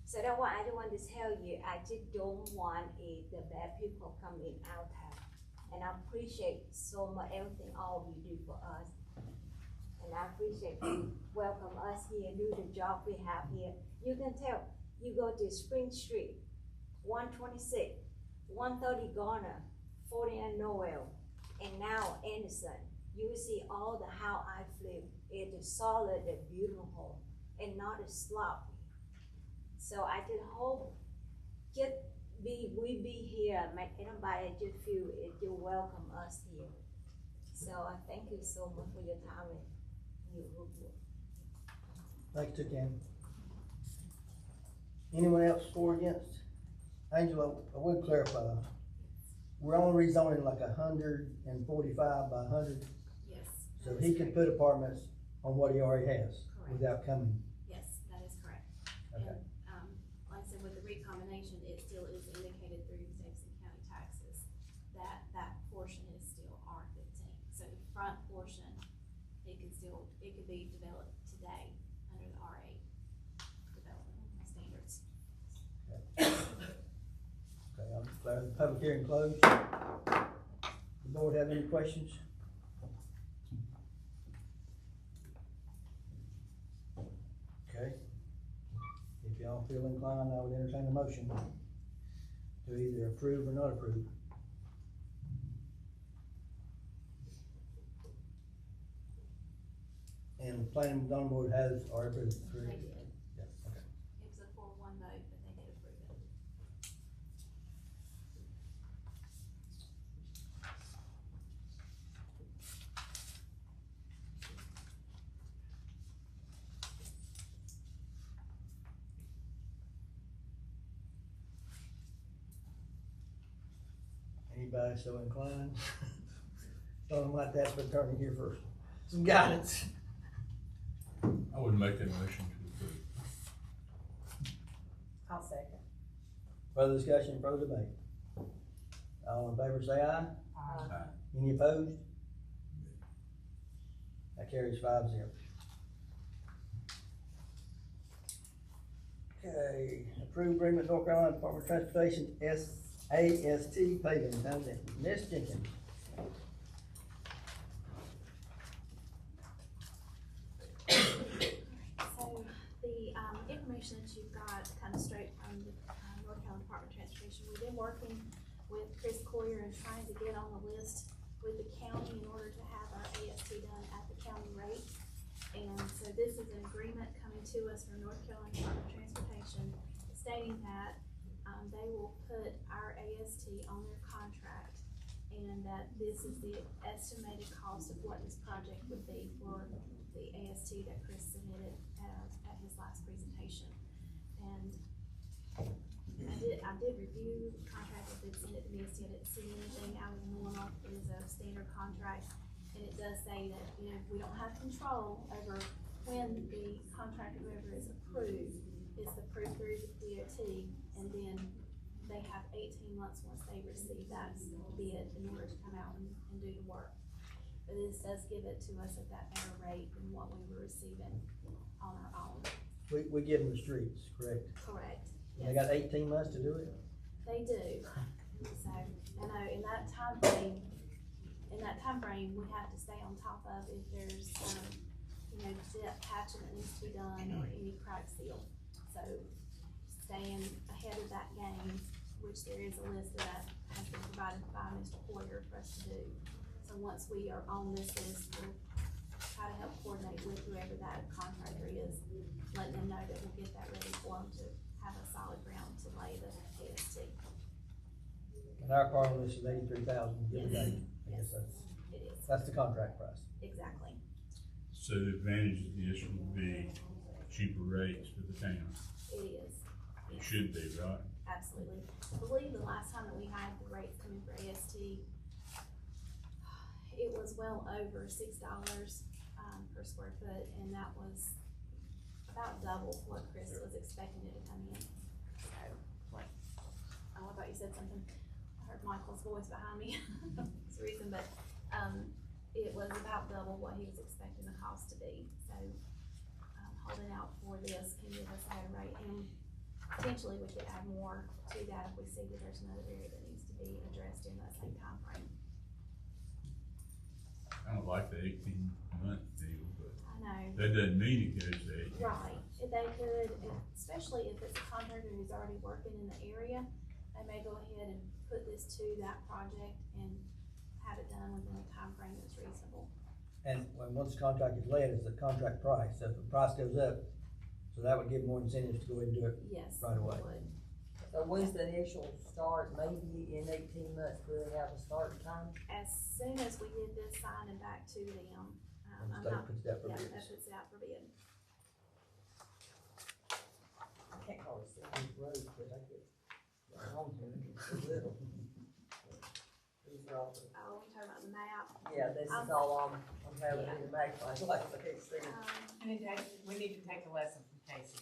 So that's why I don't want to tell you, I just don't want the bad people come in our town. And I appreciate so much everything all you do for us. And I appreciate you welcome us here, do the job we have here. You can tell, you go to Spring Street, 126, 130 Garner, 49 Noel, and now Anderson. You will see all the how I flip. It is solid and beautiful and not a sloppy. So I just hope we be here, make anybody just feel it, you welcome us here. So I thank you so much for your time and your good work. Thank you, Ken. Anyone else for or against? Angela, I would clarify, we're only rezoning like 145 by 100. Yes. So he could put apartments on what he already has. Correct. Without coming. Yes, that is correct. Okay. And, like I said, with the recombination, it still is indicated through Davidson County taxes that that portion is still R15. So the front portion, it could be developed today under the R8 development standards. Okay, I'll declare the public hearing closed. The board have any questions? Okay. If y'all feel inclined, I would entertain a motion to either approve or not approve. And the planning and zoning board has already approved, correct? They did. Yeah, okay. It was a 4-1 vote, but they did approve it. Anybody so inclined? Something like that's been turning here for some guidance. I would make that motion to approve. I'll second. Further discussion, further debate. All in favor say aye. Aye. Any opposed? That carries 5-0. Okay, approved agreement, North Carolina Department of Transportation, AST Pageant. How's that? Ms. Jenkins. So the information that you've got kind of straight from the North Carolina Department of Transportation, we've been working with Chris Coyer and trying to get on the list with the county in order to have our AST done at the county rate. And so this is an agreement coming to us from North Carolina Department of Transportation stating that they will put our AST on their contract and that this is the estimated cost of what this project would be for the AST that Chris submitted at his last presentation. And I did review the contract, I did send it to Misti, I didn't see anything out of the normal. It is a standard contract, and it does say that, you know, we don't have control over when the contract, whoever is approved, is approved through the DOT, and then they have 18 months once they receive that bid in order to come out and do the work. But this does give it to us at that better rate than what we were receiving on our own. We give them the streets, correct? Correct. And they got 18 months to do it? They do. So, I know in that time frame, we have to stay on top of if there's, you know, depth patching that needs to be done or any crack seal. So, staying ahead of that game, which there is a list that has been provided by Mr. Coyer for us to do. So once we are on this list, we'll try to help coordinate with whoever that contractor is, letting them know that we'll get that ready for them to have a solid ground to lay the AST. And our part on this is 83,000, give or take. I guess It is. that's the contract price. Exactly. So the advantage of this would be cheaper rates for the town. It is. It should be, right? Absolutely. I believe the last time that we had the rates coming for AST, it was well over $6 per square foot, and that was about double what Chris was expecting it to come in. So, what? Oh, I thought you said something. I heard Michael's voice behind me. That's the reason, but it was about double what he was expecting the cost to be, so, holding out for this can give us a better rate, and potentially we could add more to that if we see that there's another area that needs to be addressed in that same time frame. I don't like the 18-month deal, but I know. that doesn't mean it goes to 18. Right, if they could, especially if it's a contractor who's already working in the area, they may go ahead and put this to that project and have it done within a time frame that's reasonable. And once the contract is let, it's the contract price, so if the price goes up, so that would give more incentives to go ahead and do it Yes, right away. it would. So when's the initial start, maybe in 18 months, will it have a start time? As soon as we get this signed and back to them, And the state puts that for yeah, bids. that puts it out for bid. I can't call it City Road, but I get, on here, it's a little. These are all the- Oh, we're talking about the map. Yeah, this is all I'm having in the magnifying glass, I can't see it. We need to take a lesson from Casey.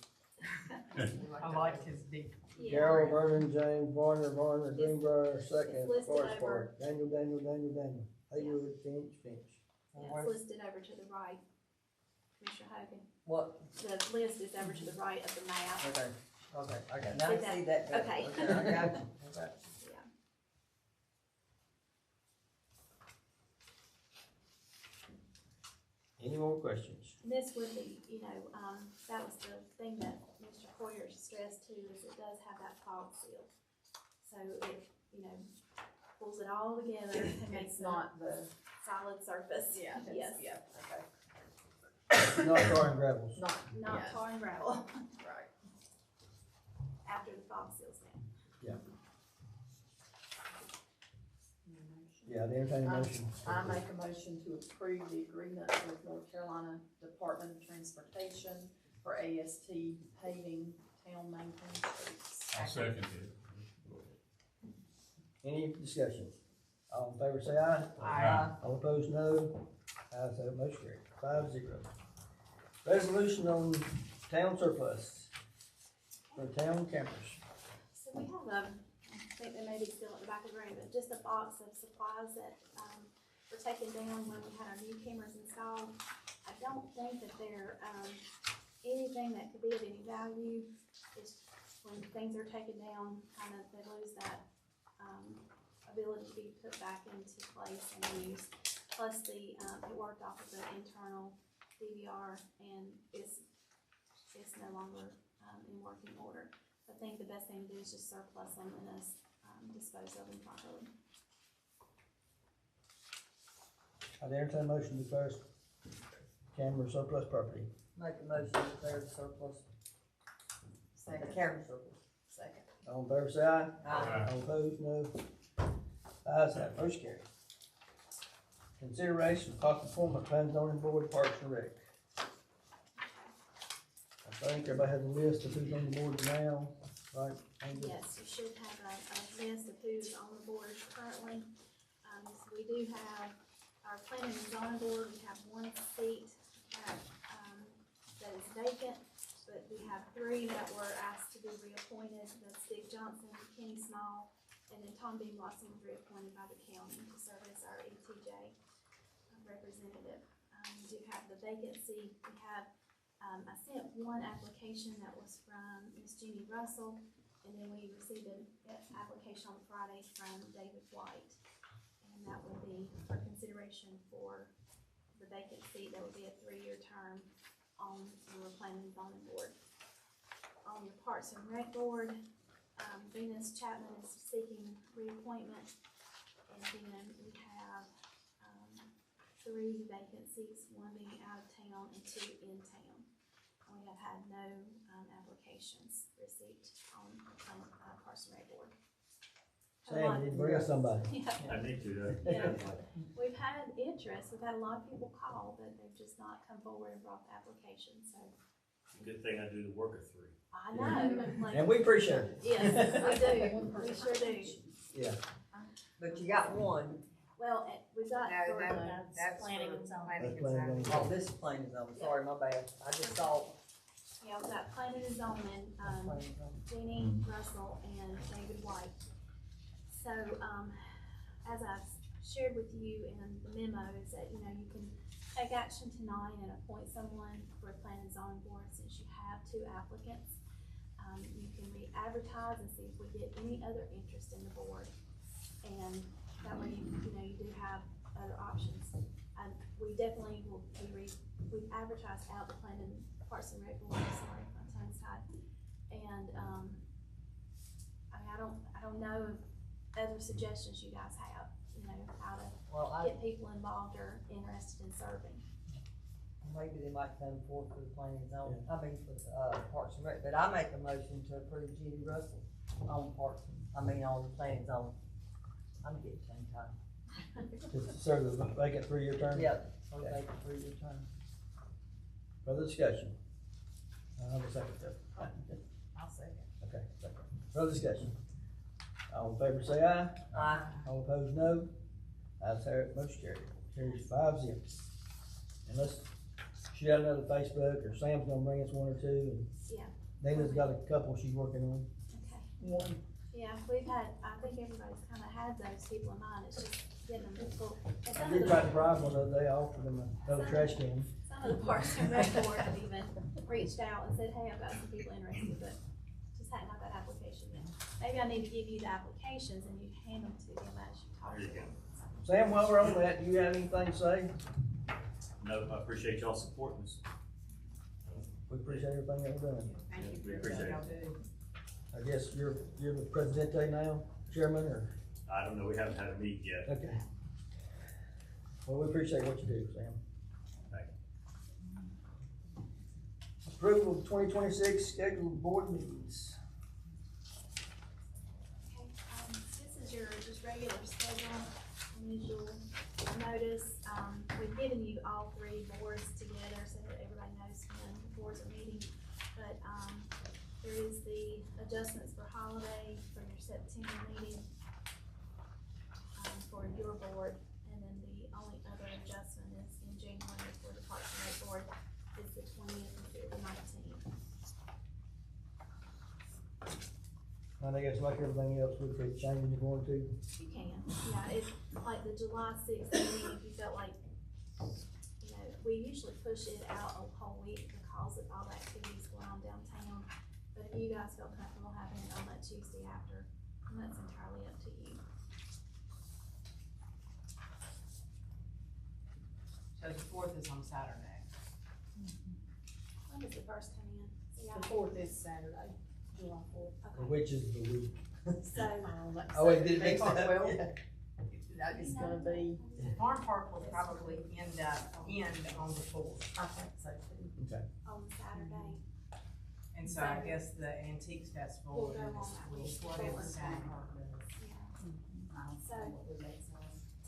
I like his big. Carroll, Vernon, James, Varner, Greenbrier, second, it's listed Forest over. Park, Daniel, Haywood, Finch. Yeah, it's listed over to the right, Commissioner Hogan. What? The list is over to the right of the map. Okay, now I see that better. Okay. I got you, I got you. Yeah. Any more questions? This would be, that was the thing that Mr. Poyer stressed too, is it does have that fog seal. So it, pulls it all together and makes It's not the, solid surface. yeah, Yes. yeah, okay. Not tar and gravels. Not Yeah. tar and gravel, Right. after the fog seal's down. Yeah, the entertaining motion. I make a motion to approve the agreement with North Carolina Department of Transportation for AST paving town maintained streets. I second it. Any discussion? All in favor say aye. Aye. All opposed, no. Ayes have it, motion carried, 5-0. Resolution on town surplus for town campers. So we have I think they may be still at the back of the room, but just a box of supplies that, were taken down when we had our new cameras installed. I don't think that they're, anything that could be of any value. It's when things are taken down, they lose that, ability to be put back into place and used. Plus it worked off of the internal DVR and it's no longer, in working order. I think the best thing to do is just surplus them and dispose of them properly. I entertain a motion to declare camera surplus property. Make a motion to declare the surplus, the Second. camera surplus. Second. All in favor say aye. Aye. All opposed, no. Ayes have it, motion carried. Consideration of possible appointment, Plan Zoning Board, Parks and Rec. I think everybody has a list of who's on the board now, right? Angela? Yes, you should have a list of who's on the board currently. So we do have our planning and zoning board, we have one seat that is vacant, but we have 3 that were asked to be reappointed. That's Dick Johnson, Kenny Small, and then Tom B. Watson was reappointed by the county to serve as our ETJ representative. We do have the vacancy. We have, I sent one application that was from Miss Jeannie Russell, and then we received an application on Friday from David White. And that would be for consideration for the vacant seat. That would be a 3-year term on your planning and zoning board. On your Parks and Rec board, Venus Chapman is seeking reappointment. And then we have 3 vacancies, 1 being out of town and 2 in town. We have had no applications received on Parks and Rec board. Sam, you bring us somebody. Yeah. I need to, Yeah. We've had interest, we've had a lot of people call, but they've just not come forward and brought the application, so. Good thing I do the work of 3. I know. Like, And we appreciate it. yes, we do, we sure do. Yeah. But you got one. Well, we've got. No, that's that's planning for and zoning. planning and That's planning zoning. Oh, this is plain as I'm sorry, my bad. I just saw. Yeah, we've got planning and zoning, Jeannie Russell and David White. So, as I've shared with you in the memo is that, you know, you can take action tonight and appoint someone for a planning and zoning board since you have 2 applicants. You can re-advertise and see if we get any other interest in the board. And that way, you know, you do have other options. We definitely will we've advertised out the planning Parks and Rec board, sorry, on tongue side. And, I mean, I don't know of other suggestions you guys have, you know, how to get people involved or interested in serving. Maybe they might come forth for the planning zone, I mean, for, Parks and Rec, but I make a motion to approve Judy Russell on on the planning zone. I'm getting same time. To serve the vacant 3-year term? Yep, on Okay. vacant 3-year term. Further discussion? I have a second there. I'll second. Okay, second. Further discussion? All in favor say aye. Aye. All opposed, no. Ayes have it, motion carried. Carries 5-0. Unless she got another Facebook, or Sam's gonna bring us 1 or 2, and Yeah. Lena's got a couple she's working on. Okay. One. Yeah, we've had, I think everybody's kind of had those people in mind, it's just getting them difficult. And I some did of try the- to bribe one the other day, I offered them another trash can. Some of the Parks and Rec board have even reached out and said, hey, I've got some people interested, but just hadn't got that application yet. Maybe I need to give you the applications and you hand them to them as you talk to them. Sam, while we're on that, do you have anything to say? No, I appreciate y'all supporting us. We appreciate everything that we're doing. Thank you for We everything appreciate y'all it. do. I guess you're the presidente now, chairman, or? I don't know, we haven't had a meeting yet. Okay. Well, we appreciate what you do, Sam. Thank you. Approval of 2026 scheduled board meetings. Okay, this is your just regular schedule, usual notice. We've given you all 3 boards together so that everybody knows when the boards are meeting. But, there is the adjustments for holiday for your September meeting, for your board. And then the only other adjustment is in January for the Parks and Rec board is the 20th through the 19th. And I guess like everything else, we could change it if you want to. You can, yeah, it's like the July 6th meeting, if you felt like, you know, we usually push it out a whole week because of all the activities going on downtown. But if you guys felt comfortable having it on that Tuesday after, then that's entirely up to you. So the 4th is on Saturday. When does the first come in? See, The 4th is Saturday, July 4th. Okay, Which is the week. so, Oh, it did mix up. Well, Yeah. that is gonna be, Farm Park will probably end on the 4th. I think so too. Okay. on Saturday, And so I guess the Antiques Festival We'll go on that will week. flood in the same. yeah. So,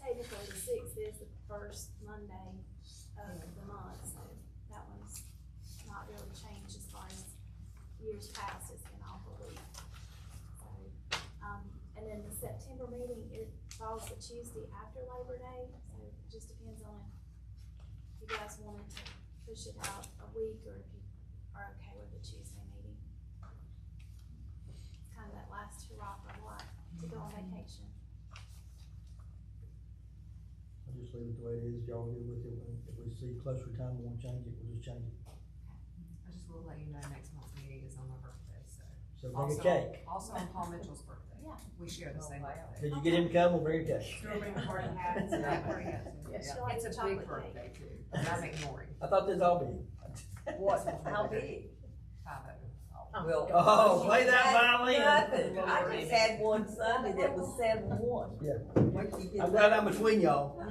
technically, the 6th is the first Monday of the month, so that one's not really changed as far as years past, it's been off a week. So, and then the September meeting, it falls the Tuesday after Labor Day, so it just depends on if you guys wanted to push it out a week, or if you are okay with the Tuesday meeting. It's kind of that last hurrah for what, to go on vacation. I'll just leave it the way it is, y'all good with it, if we see closer time, we want to change it, we'll just change it. I just will let you know next month's meeting is on my birthday, so. So bring a Also- cake. Also on Paul Mitchell's birthday. Yeah. We share the same birthday. Did you get him to come, we'll bring a cake. Still bring party hats. Yeah, party hats. Yeah. Yeah. It's a big birthday too, and I'm ignoring. I thought this all be. What, how big? 5-0. Well. Oh, play that violin. Nothing. I just had one Sunday that was 7-1. Yeah. Once you get I'm glad that- I'm between y'all.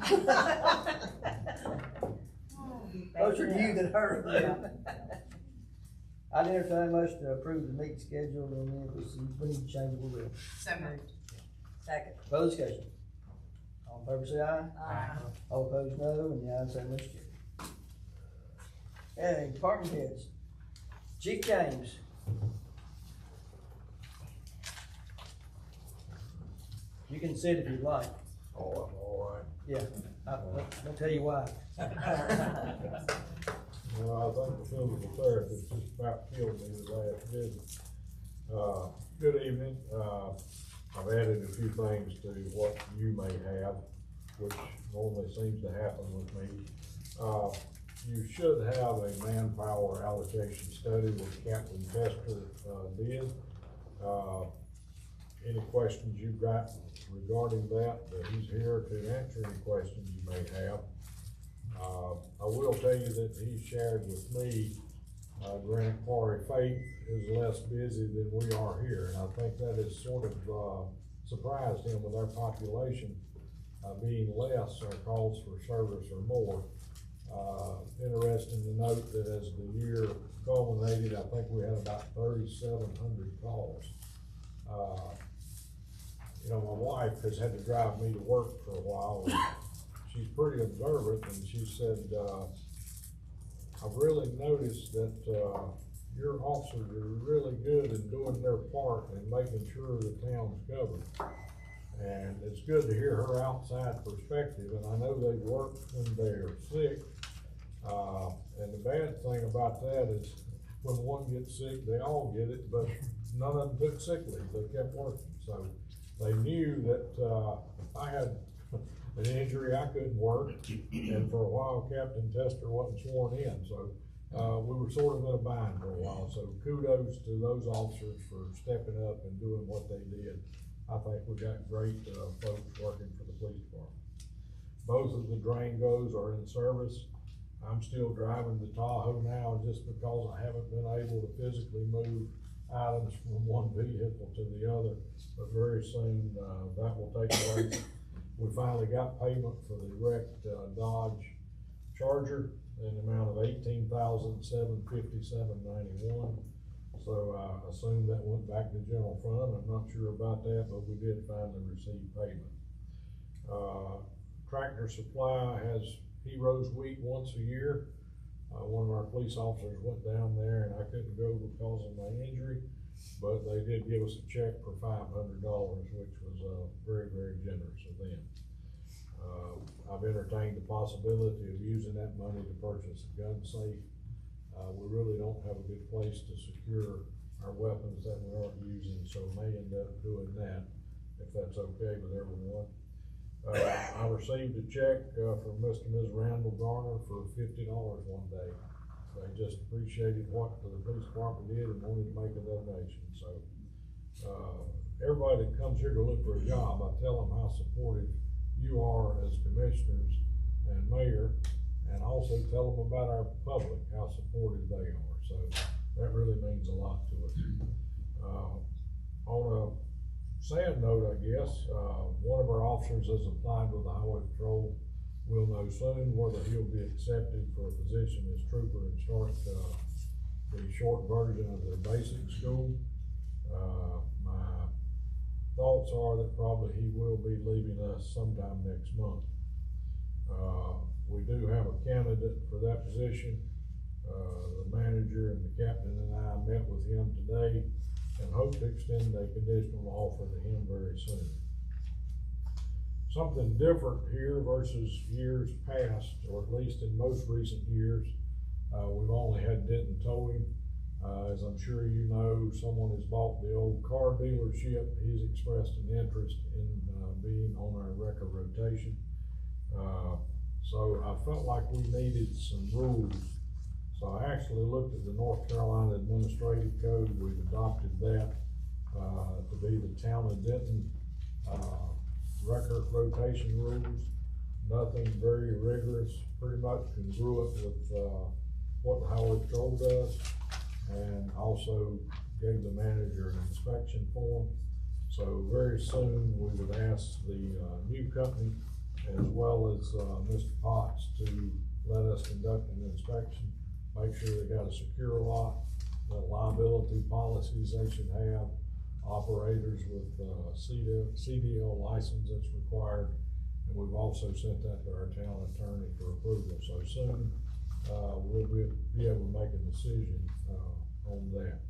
Closer to you than her, though. I'd entertain a motion to approve the meeting schedule, and then if we need to change it, we will. So moved. Second. Further discussion? All in favor say aye. Aye. All opposed, no, and the ayes have motion carried. Okay, department heads. Chief James. You can sit if you'd like. Oh, I'm all right. Yeah, I'll tell you why. Well, I think the physical therapist just about killed me the last visit. Good evening. I've added a few things to what you may have. which normally seems to happen with me. You should have a manpower allocation study that Captain Tester, did. Any questions you've got regarding that, he's here to answer any questions you may have. I will tell you that he shared with me, Granite Quarry Faith is less busy than we are here, and I think that has sort of, surprised him with our population, being less, our calls for service are more. Interesting to note that as the year culminated, I think we had about 3,700 calls. You know, my wife has had to drive me to work for a while, and she's pretty observant, and she said, I've really noticed that, your officers are really good in doing their part and making sure the town's covered. And it's good to hear her outside perspective, and I know they work when they're sick. And the bad thing about that is when one gets sick, they all get it, but none of them took sick leave, they kept working. So they knew that, I had an injury, I couldn't work, and for a while Captain Tester wasn't sworn in, so we were sort of in a bind for a while. So kudos to those officers for stepping up and doing what they did. I think we got great folks working for the police department. Both of the Drangos are in service. I'm still driving the Tahoe now just because I haven't been able to physically move items from one vehicle to the other, but very soon that will take place. We finally got payment for the wrecked Dodge Charger in the amount of $18,757.91. So I assume that went back to general fund. I'm not sure about that, but we did finally receive payment. Tractor Supply has Heroes Week once a year. One of our police officers went down there and I couldn't go because of my injury, but they did give us a check for $500, which was very, very generous of them. I've entertained the possibility of using that money to purchase a gun safe. We really don't have a good place to secure our weapons that we aren't using, so may end up doing that, if that's okay with everyone. I received a check from Mr. and Ms. Randall Garner for $50 one day. They just appreciated what the police department did and wanted to make a donation. So everybody that comes here to look for a job, I tell them how supportive you are as commissioners and mayor, and also tell them about our public, how supportive they are. So that really means a lot to us. On a sad note, I guess, one of our officers has applied with the Highway Patrol. We'll know soon whether he'll be accepted for a position as trooper and start the short version of their basic school. My thoughts are that probably he will be leaving us sometime next month. We do have a candidate for that position. The manager and the captain and I met with him today and hope to extend a conditional offer to him very soon. Something different here versus years past, or at least in most recent years, we've only had Denton towing. As I'm sure you know, someone has bought the old car dealership. He's expressed an interest in being on our record rotation. So I felt like we needed some rules. So I actually looked at the North Carolina Administrative Code. We've adopted that to be the town of Denton record rotation rules. Nothing very rigorous, pretty much congruent with what the Highway Patrol does, and also gave the manager an inspection form. So very soon we would ask the new company as well as Mr. Potts to let us conduct an inspection, make sure they got a secure lot, the liability policies they should have, operators with CDL license that's required, and we've also sent that to our town attorney for approval. So soon we'll be able to make a decision on that.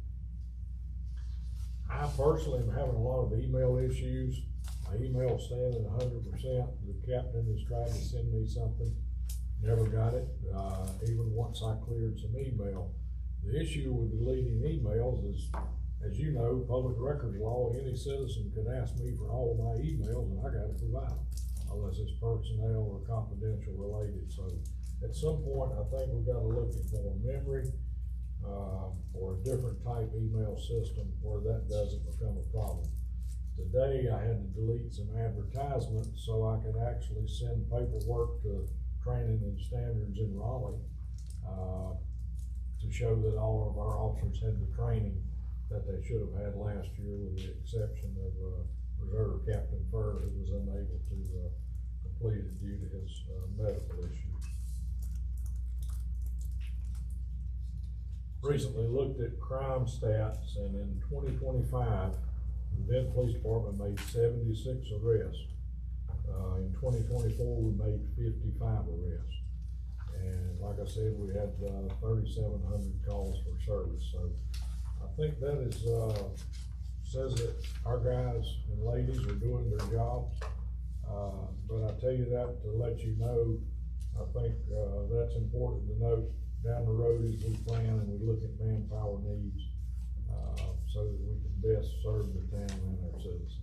I personally am having a lot of email issues. My email standing 100%. The captain has tried to send me something, never got it, even once I cleared some email. The issue with deleting emails is, as you know, public records law, any citizen could ask me for all of my emails and I gotta provide them. unless it's personnel or confidential related. So at some point, I think we've got to look at more memory, or a different type email system where that doesn't become a problem. Today, I had to delete some advertisements so I could actually send paperwork to training and standards in Raleigh, to show that all of our officers had the training that they should have had last year, with the exception of, Reserve Captain Furr, who was unable to, complete it due to his, medical issues. Recently looked at crime stats, and in 2025, the Denton Police Department made 76 arrests. In 2024, we made 55 arrests. And like I said, we had 3,700 calls for service. So I think that is, says that our guys and ladies are doing their jobs. But I tell you that to let you know, I think that's important to note down the road as we plan and we look at manpower needs, so that we can best serve the town and our citizens.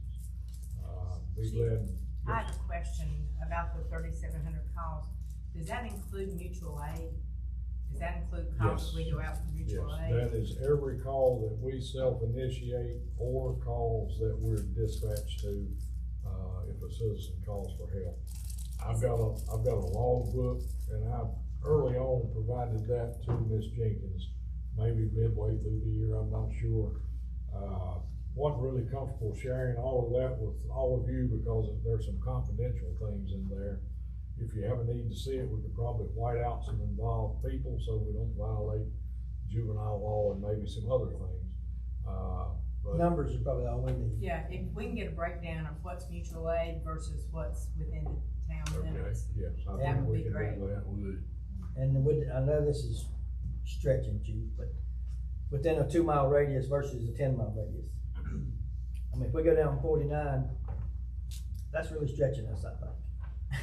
Be glad. I have a question about the 3,700 calls. Does that include mutual aid? Does that include calls we go out for mutual aid? That is every call that we self-initiate or calls that we're dispatched to, if a citizen calls for help. I've got a log book, and I've early on provided that to Ms. Jenkins, maybe midway through the year, I'm not sure. Wasn't really comfortable sharing all of that with all of you because there's some confidential things in there. If you have a need to see it, we could probably white out some involved people so we don't violate juvenile law and maybe some other things. But numbers are probably all we need. Yeah, if we can get a breakdown of what's mutual aid versus what's within the town limits, yes, that would be great. And I know this is stretching, Chief, but within a 2-mile radius versus a 10-mile radius. I mean, if we go down 49, that's really stretching us, I think.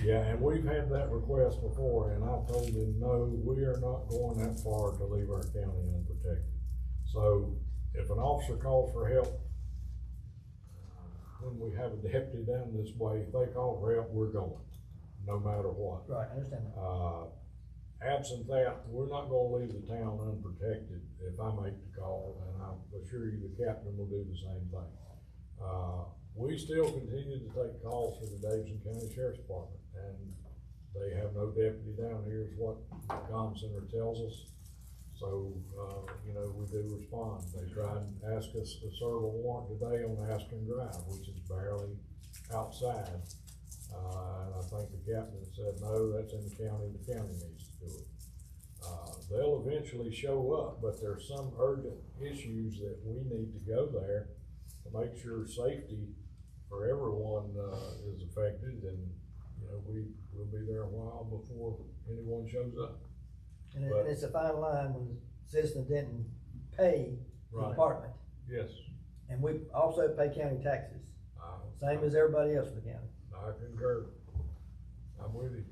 Yeah, and we've had that request before, and I told them, no, we are not going that far to leave our county unprotected. So if an officer calls for help, when we have a deputy down this way, if they call for help, we're going, no matter what. Right, I understand that. Absent that, we're not gonna leave the town unprotected if I make the call, and I assure you the captain will do the same thing. We still continue to take calls for the Davidson County Sheriff's Department, and they have no deputy down here is what the comm center tells us. So, you know, we do respond. They tried and asked us to serve a warrant today on Aspen Drive, which is barely outside. And I think the captain said, no, that's in the county needs to do it. They'll eventually show up, but there's some urgent issues that we need to go there to make sure safety for everyone, is affected, and, you know, we'll be there a while before anyone shows up. And it's a fine line when citizens of Denton pay the department. Yes. And we also pay county taxes, same as everybody else in the county. I concur. I'm with you.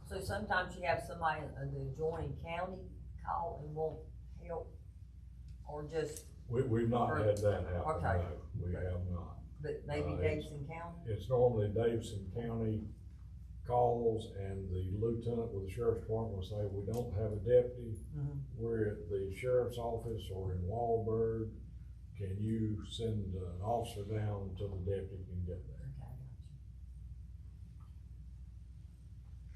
So sometimes you have somebody in the adjoining county call and won't help, or just? We've not had that happen, okay. no, we have not. But maybe Davidson County? It's normally Davidson County calls, and the lieutenant with the sheriff's department will say, we don't have a deputy. We're at the sheriff's office or in Wahlberg. Can you send an officer down until the deputy can get there?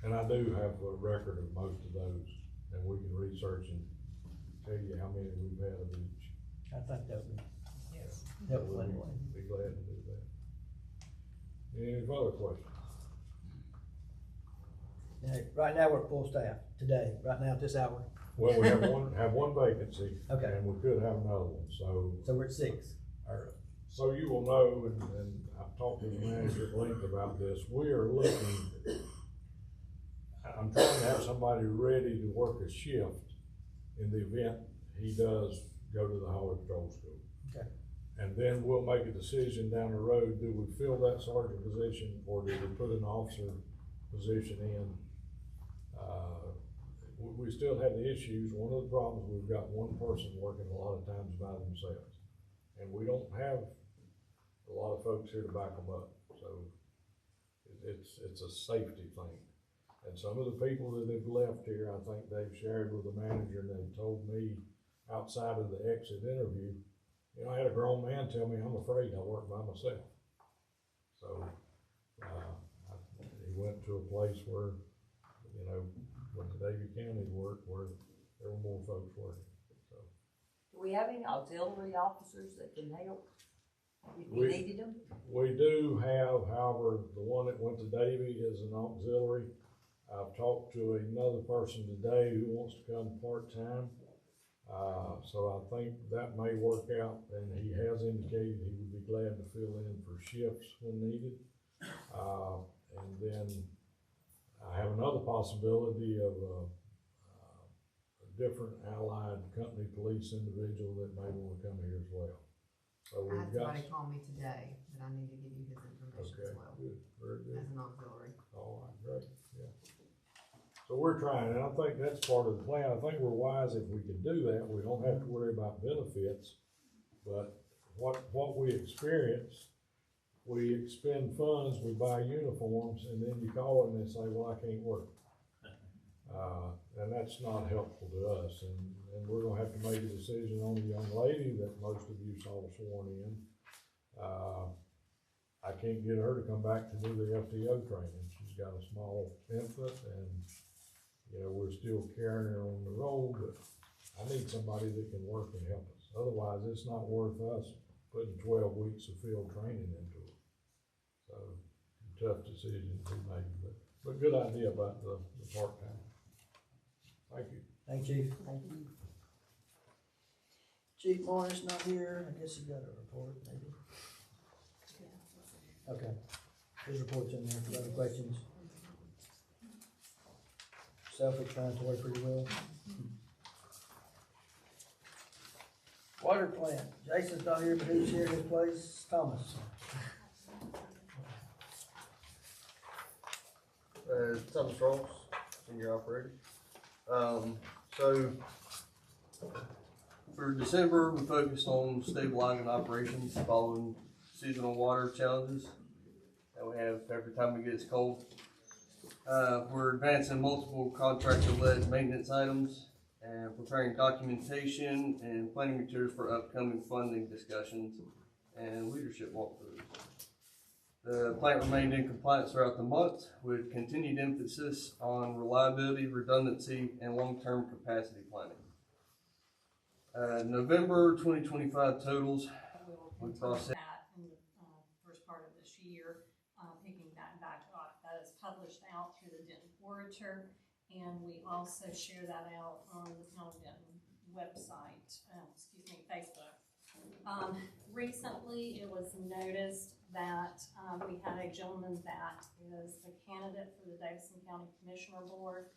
And I do have a record of most of those, and we can research and tell you how many we've had of each. I think that would We'll be glad to do that. Any further questions? Now, right now, we're at full staff today, right now at this hour. Well, we have one vacancy. Okay. And we could have another one, so. So we're at 6. So you will know, and I've talked to the manager at length about this, we are looking, I'm trying to have somebody ready to work a shift in the event he does go to the highway patrol school. Okay. And then we'll make a decision down the road, do we fill that sergeant position, or do we put an officer position in? We still have the issues. One of the problems, we've got one person working a lot of times by themselves, and we don't have a lot of folks here to back them up. So it's a safety thing. And some of the people that have left here, I think they've shared with the manager, and they've told me outside of the exit interview, you know, I had a grown man tell me, I'm afraid I work by myself. So, he went to a place where, you know, went to Davie County to work where there were more folks working, so. Do we have any auxiliary officers that can help if we needed them? We do have, however, the one that went to Davie is an auxiliary. I've talked to another person today who wants to come part-time. So I think that may work out, and he has indicated he would be glad to fill in for shifts when needed. And then I have another possibility of a different allied company police individual that may want to come here as well. So I we've had got. somebody call me today that I need to give you his information as well. Good, very good. As an auxiliary. All right, great, yeah. So we're trying, and I think that's part of the plan. I think we're wise if we can do that. We don't have to worry about benefits. But what we experience, we expend funds, we buy uniforms, and then you call them and they say, well, I can't work. And that's not helpful to us. And we're gonna have to make a decision on the young lady that most of you saw sworn in. I can't get her to come back to do the FTO training. She's got a small infant, and you know, we're still carrying her on the road, but I need somebody that can work and help us. Otherwise, it's not worth us putting 12 weeks of field training into it. So, tough decision to be made, but good idea about the part-time. Thank you. Thank you. Thank you. Chief Manus not here, I guess he got a report, maybe. Okay, his report's in there, if you have any questions. Self-explanatory pretty well. Water plant, Jason's not here, but who's here in his place? Thomas. Thomas Ross, senior operator. So for December, we focused on stabilizing operations following seasonal water challenges that we have every time it gets cold. We're advancing multiple contractor-led maintenance items and preparing documentation and planning materials for upcoming funding discussions and leadership walkthroughs. The plant remained in compliance throughout the month with continued emphasis on reliability, redundancy, and long-term capacity planning. November 2025 totals, we processed that in the first part of this year, picking that back up. That is published out through the Denton Orator, and we also share that out on the Town of Denton website, Facebook. Recently, it was noticed that we had a gentleman that is a candidate for the Davidson County Commissioner Board,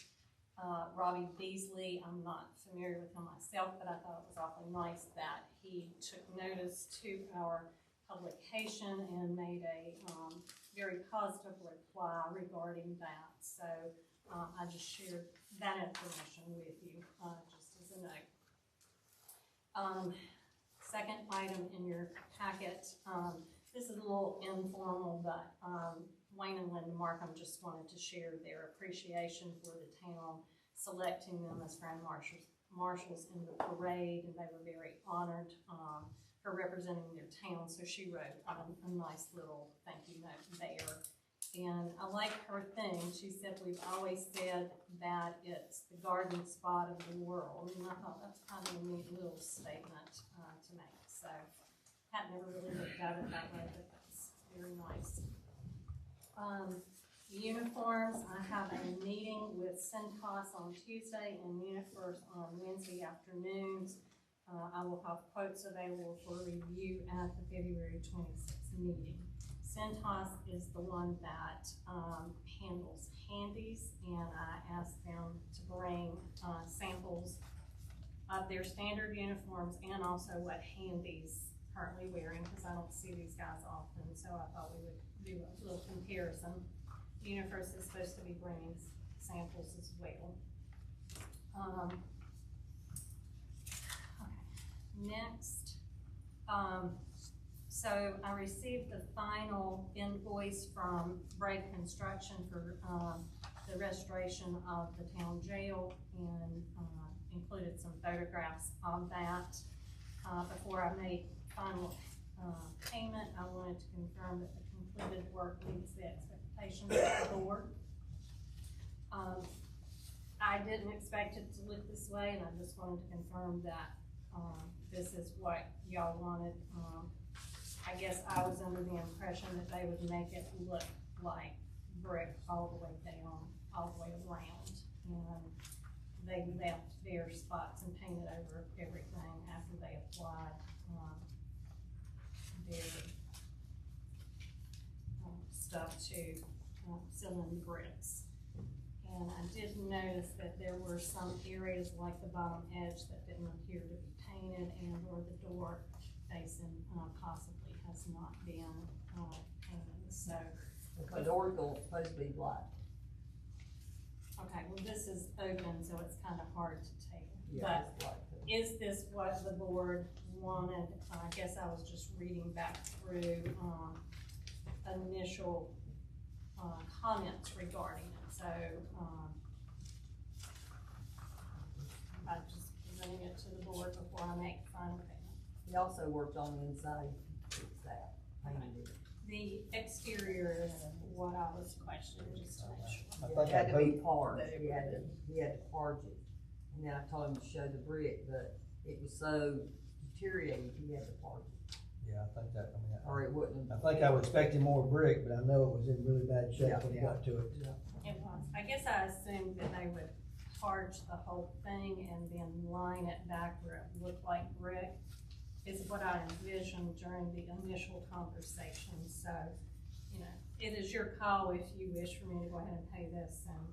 Robbie Beasley. I'm not familiar with him myself, but I thought it was awfully nice that he took notice to our publication and made a very positive reply regarding that. So I just shared that information with you, just as a note. Second item in your packet, this is a little informal, but Wayne and Linda Markham just wanted to share their appreciation for the town selecting them as grand marshals in the parade, and they were very honored for representing their town. So she wrote a nice little thank you note there. And I like her thing. She said, we've always said that it's the garden spot of the world. And I thought that's kind of a neat little statement to make. So I had never really looked at it that way, but that's very nice. Uniforms, I have a meeting with Cintas on Tuesday and UniFirst on Wednesday afternoons. I will have quotes available for review at the February 26th meeting. Cintas is the one that handles handies, and I asked them to bring samples of their standard uniforms and also what handies currently wearing, because I don't see these guys often, so I thought we would do a little comparison. UniFirst is supposed to be bringing samples as well. Okay. Next, So I received the final invoice from Bragg Construction for, the restoration of the town jail and, included some photographs of that. Before I made final, payment, I wanted to confirm that the completed work meets the expectations of the board. I didn't expect it to look this way, and I just wanted to confirm that, this is what y'all wanted. I guess I was under the impression that they would make it look like brick all the way down, all the way around. And they left bare spots and painted over everything after they applied, their, stuff to, fill in the bricks. And I did notice that there were some areas like the bottom edge that didn't appear to be painted, and or the door facing, possibly has not been, painted, so. The door's supposed to be black. Okay, well, this is open, so it's kind of hard to tell. Yeah, But it's black too. is this what the board wanted? I guess I was just reading back through, initial, comments regarding it, so, I'm just presenting it to the board before I make final payment. He also worked on the inside, fix that, painted it. The exterior is what I was questioning, just to make sure. It had to be parged, he had to parge it. And then I told him to show the brick, but it was so deteriorated, he had to parge it. Yeah, I think that, Or it wouldn't. I think I was expecting more brick, but I know it was in really bad shape Yeah, when he yeah. got to it. It was. I guess I assumed that they would parge the whole thing and then line it back where it looked like brick, is what I envisioned during the initial conversation. So, you know, it is your call if you wish for me to go ahead and pay this and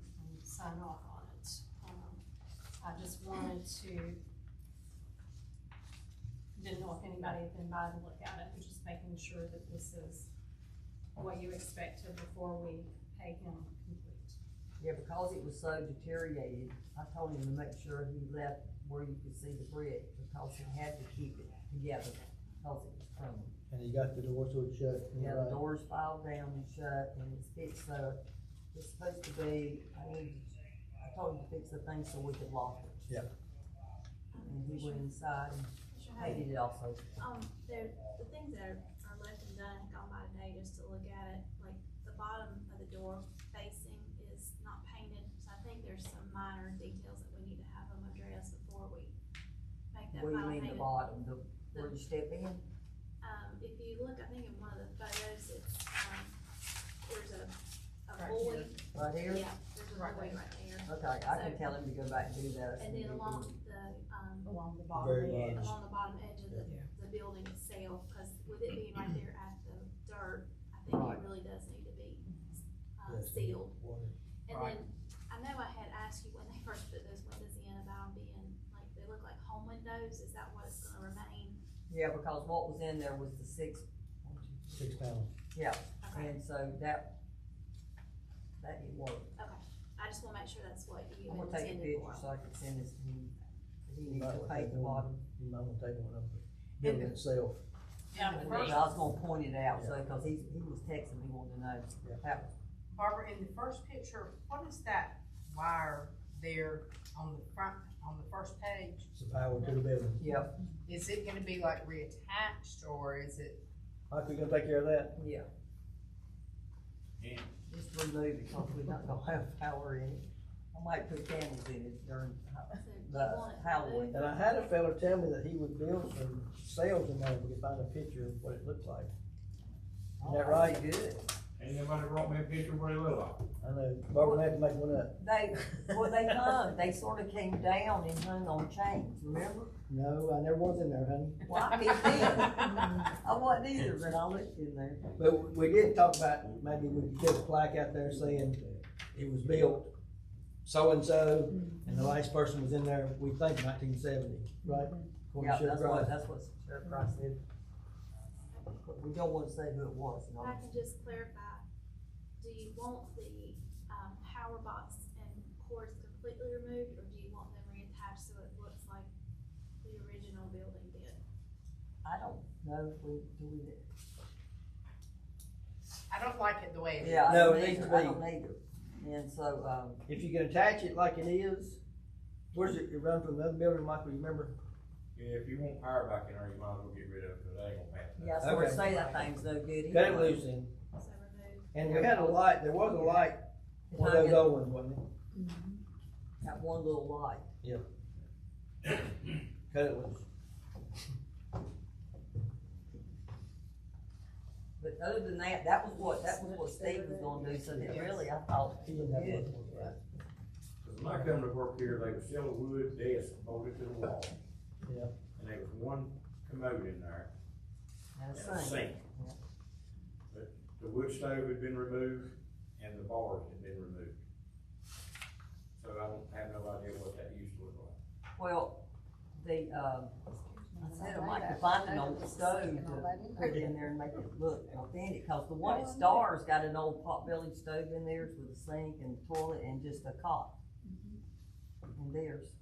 sign off on it. I just wanted to, didn't know if anybody had been by to look at it, and just making sure that this is what you expected before we pay him complete. Yeah, because it was so deteriorated, I told him to make sure he left where you could see the brick, because he had to keep it together, because it was crumbling. And he got the door so it shut. Yeah, the doors filed down and shut, and it's fixed, so it's supposed to be, I told him to fix the thing so we could lock it. Yep. And he went inside and painted it also. The things that are left undone, gone by today just to look at it, like the bottom of the door facing is not painted, so I think there's some minor details that we need to have them address before we make that What do you final mean payment. the bottom, where you step in? If you look, I think in one of the photos, it's, there's a Right void. Right here? Yeah, there's a void right there. Okay, I can tell him to go back and do that. And then along the bottom Very edge, large. along the bottom edge of the building itself, cause with it being right there at the dirt, I think Right. it really does need to be, Yes, sealed. water. And Right. then, I know I had asked you when they first put those windows in about them being, like, they look like home windows, is that what it's gonna remain? Yeah, because what was in there was the 6 panels. Yeah, Okay. and so that didn't work. Okay, I just wanna make sure that's what you I'm gonna take a intended picture for. so I can send this to him. He You needs might to wanna paint take the one- bottom. You might want to take one of the building itself. Yeah, I was gonna point it out, so, cause he was texting me, wanting to know. Yeah. That was, Barbara, in the first picture, what is that wire there on the front, on the first page? It's the power to the building. yep, Is it gonna be like reattached, or is it? Mike, we gonna take care of that? yeah, Yeah. just remove it, cause we're not gonna have power in it. I might put candles in it during the Halloween. And I had a fella tell me that he would build some sails in there, if we could find a picture of what it looked like. Isn't that right? That'd be good. Ain't nobody brought me a picture of what it looked like. I know, Barbara had to make one up. They sort of came down and hung on chains, remember? No, I never was in there, honey. Well, I peeked in. I wasn't either, but I looked in there. But we did talk about maybe we could get a plaque out there saying it was built so-and-so, and the last person was in there, we think 1970, right? Yeah, that's what Sheriff Price said. But we don't wanna say who it was, If I can just clarify, do you want the, power box and cords completely removed, or do you want them reattached so it looks like the original building did? I don't No, do we? I don't like it the way it is. Yeah, I No, don't it needs to either, I be. don't either. And so, If you can attach it like it is, where's it run from the other building, Michael, you remember? Yeah, if you want power back in there, you might as well get rid of it, cause it ain't gonna pass. yeah, I sort of Okay. say that thing's no good. Cut it anyway. loose then. So remove. And we had a light, there was a light, one of those old ones, wasn't it? That one little light. Cut it loose. But other than that, that was what Steve was gonna do, so that really, I thought He he was didn't have good. one. Right. Cause when I come to work here, they was selling wood desk bolted to the wall, Yeah. and there was one commode in there, And and a a sink. sink. But the wood stove had been removed, and the bars had been removed. So I don't have no idea what that used to look like. Well, I said I might find an old stove to put in there and make it look authentic, cause the one at Star's got an old potbelly stove in theirs with a sink and toilet and just a cot. And theirs.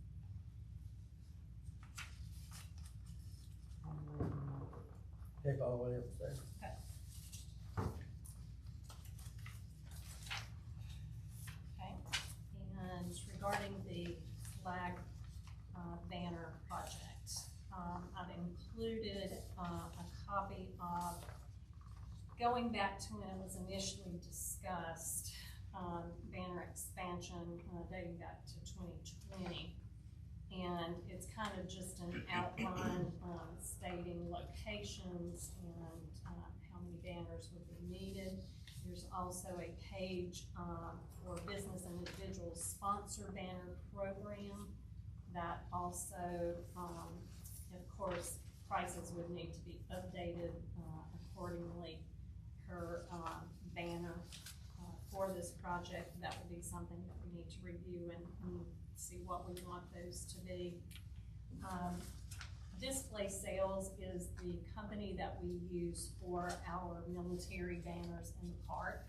Take all whatever it's there. Okay, and regarding the flag, banner project, I've included, a copy of, going back to when it was initially discussed, banner expansion, dating back to 2020. And it's kind of just an outline, stating locations and, how many banners would be needed. There's also a page, for business and individual sponsor banner program that also, of course, prices would need to be updated, accordingly per, banner, for this project. That would be something that we need to review and see what we want those to be. Display Sales is the company that we use for our military banners in the park.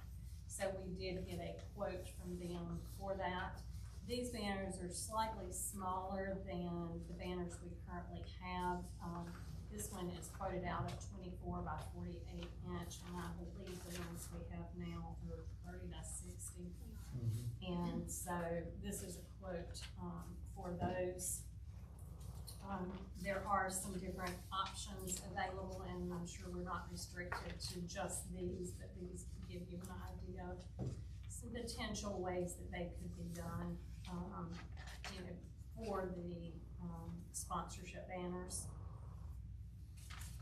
So we did get a quote from them for that. These banners are slightly smaller than the banners we currently have. This one is quoted out at 24 by 48 inch, and I believe the ones we have now are 30 by 60. And so this is a quote, for those. There are some different options available, and I'm sure we're not restricted to just these, but these give you an idea of some potential ways that they could be done, for the, sponsorship banners.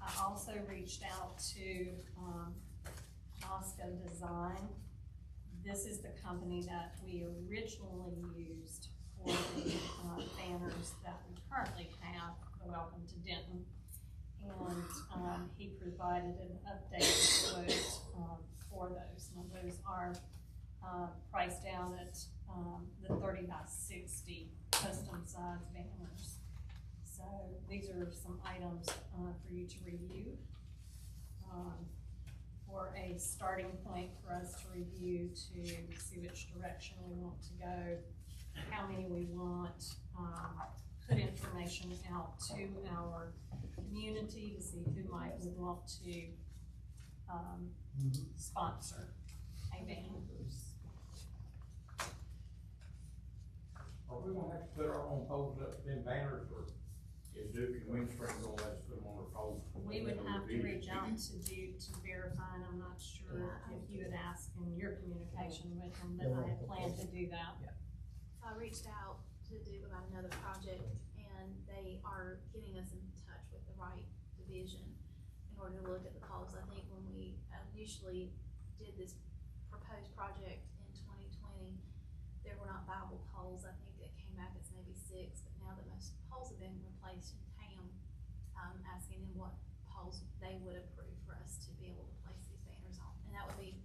I also reached out to, Oscar Design. This is the company that we originally used for the, banners that we currently have, the Welcome to Denton. And, he provided an updated quote, for those. Now, those are, priced down at, the 30 by 60 custom size banners. So these are some items, for you to review. For a starting point for us to review to see which direction we want to go, how many we want, put information out to our community to see who would want to, sponsor a banner. Are we gonna have to put our own poles up in banners, or is Duke and Windstream gonna let us put them on their poles? We would have to reach out to Duke to verify, and I'm not sure if you had asked in your communication with them, but I had planned to do that. So I reached out to Duke about another project, and they are getting us in touch with the right division in order to look at the poles. I think when we initially did this proposed project in 2020, there were not viable poles. I think it came back as maybe 6, but now that most poles have been replaced in town, I'm asking them what poles they would approve for us to be able to place these banners on. And that would be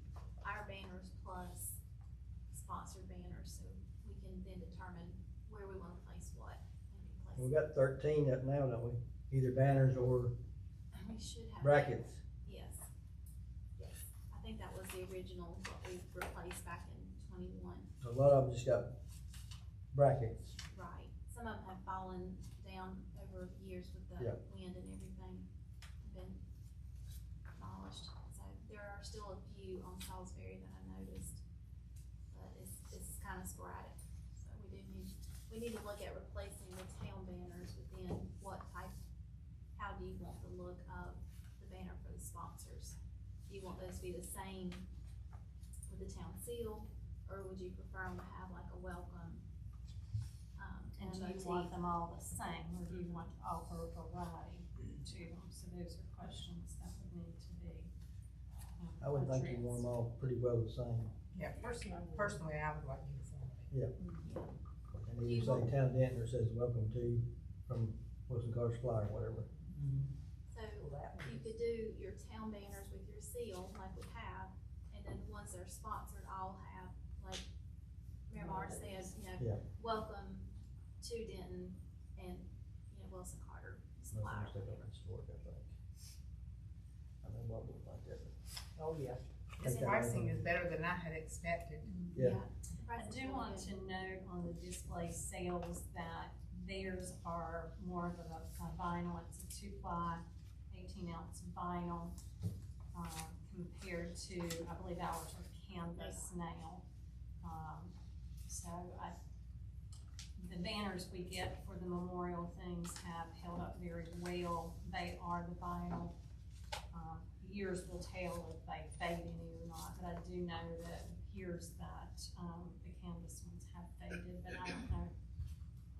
our banners plus sponsored banners, so we can then determine where we wanna place what and can place. We got 13 up now, don't we? Either banners or We should have. brackets. Yes. Yes. I think that was the original, what we replaced back in 21. A lot of them just got brackets. Right. Some of them have fallen down over years with the Yeah. wind and everything. Been are still a few on Salisbury that I noticed, but it's kind of sporadic. So we need to look at replacing the town banners within what type, how do you want the look of the banner for the sponsors? Do you want those to be the same with the town seal, or would you prefer them to have like a welcome? And do you want them all the same, or do you want to offer a variety to them? So those are questions that would need to be. I would think you want them all pretty well the same. Yeah, personally, I would like uniformity. Yeah. And then you say town Denton says welcome to from Wilson Carter's flyer, whatever. So you could do your town banners with your seal like we have, and then the ones that are sponsored all have, like Mayor Marr says, welcome to Denton and, Wilson Carter flyer. Oh, yeah. This pricing is better than I had expected. Yeah. I do want to note on the display sales that theirs are more of a vinyl. It's a 2-ply, 18-ounce vinyl, compared to, I believe ours are canvas now. So the banners we get for the memorial things have held up very well. They are the vinyl. Years will tell if they fade any or not, but I do know that it appears that the canvas ones have faded, but I don't know.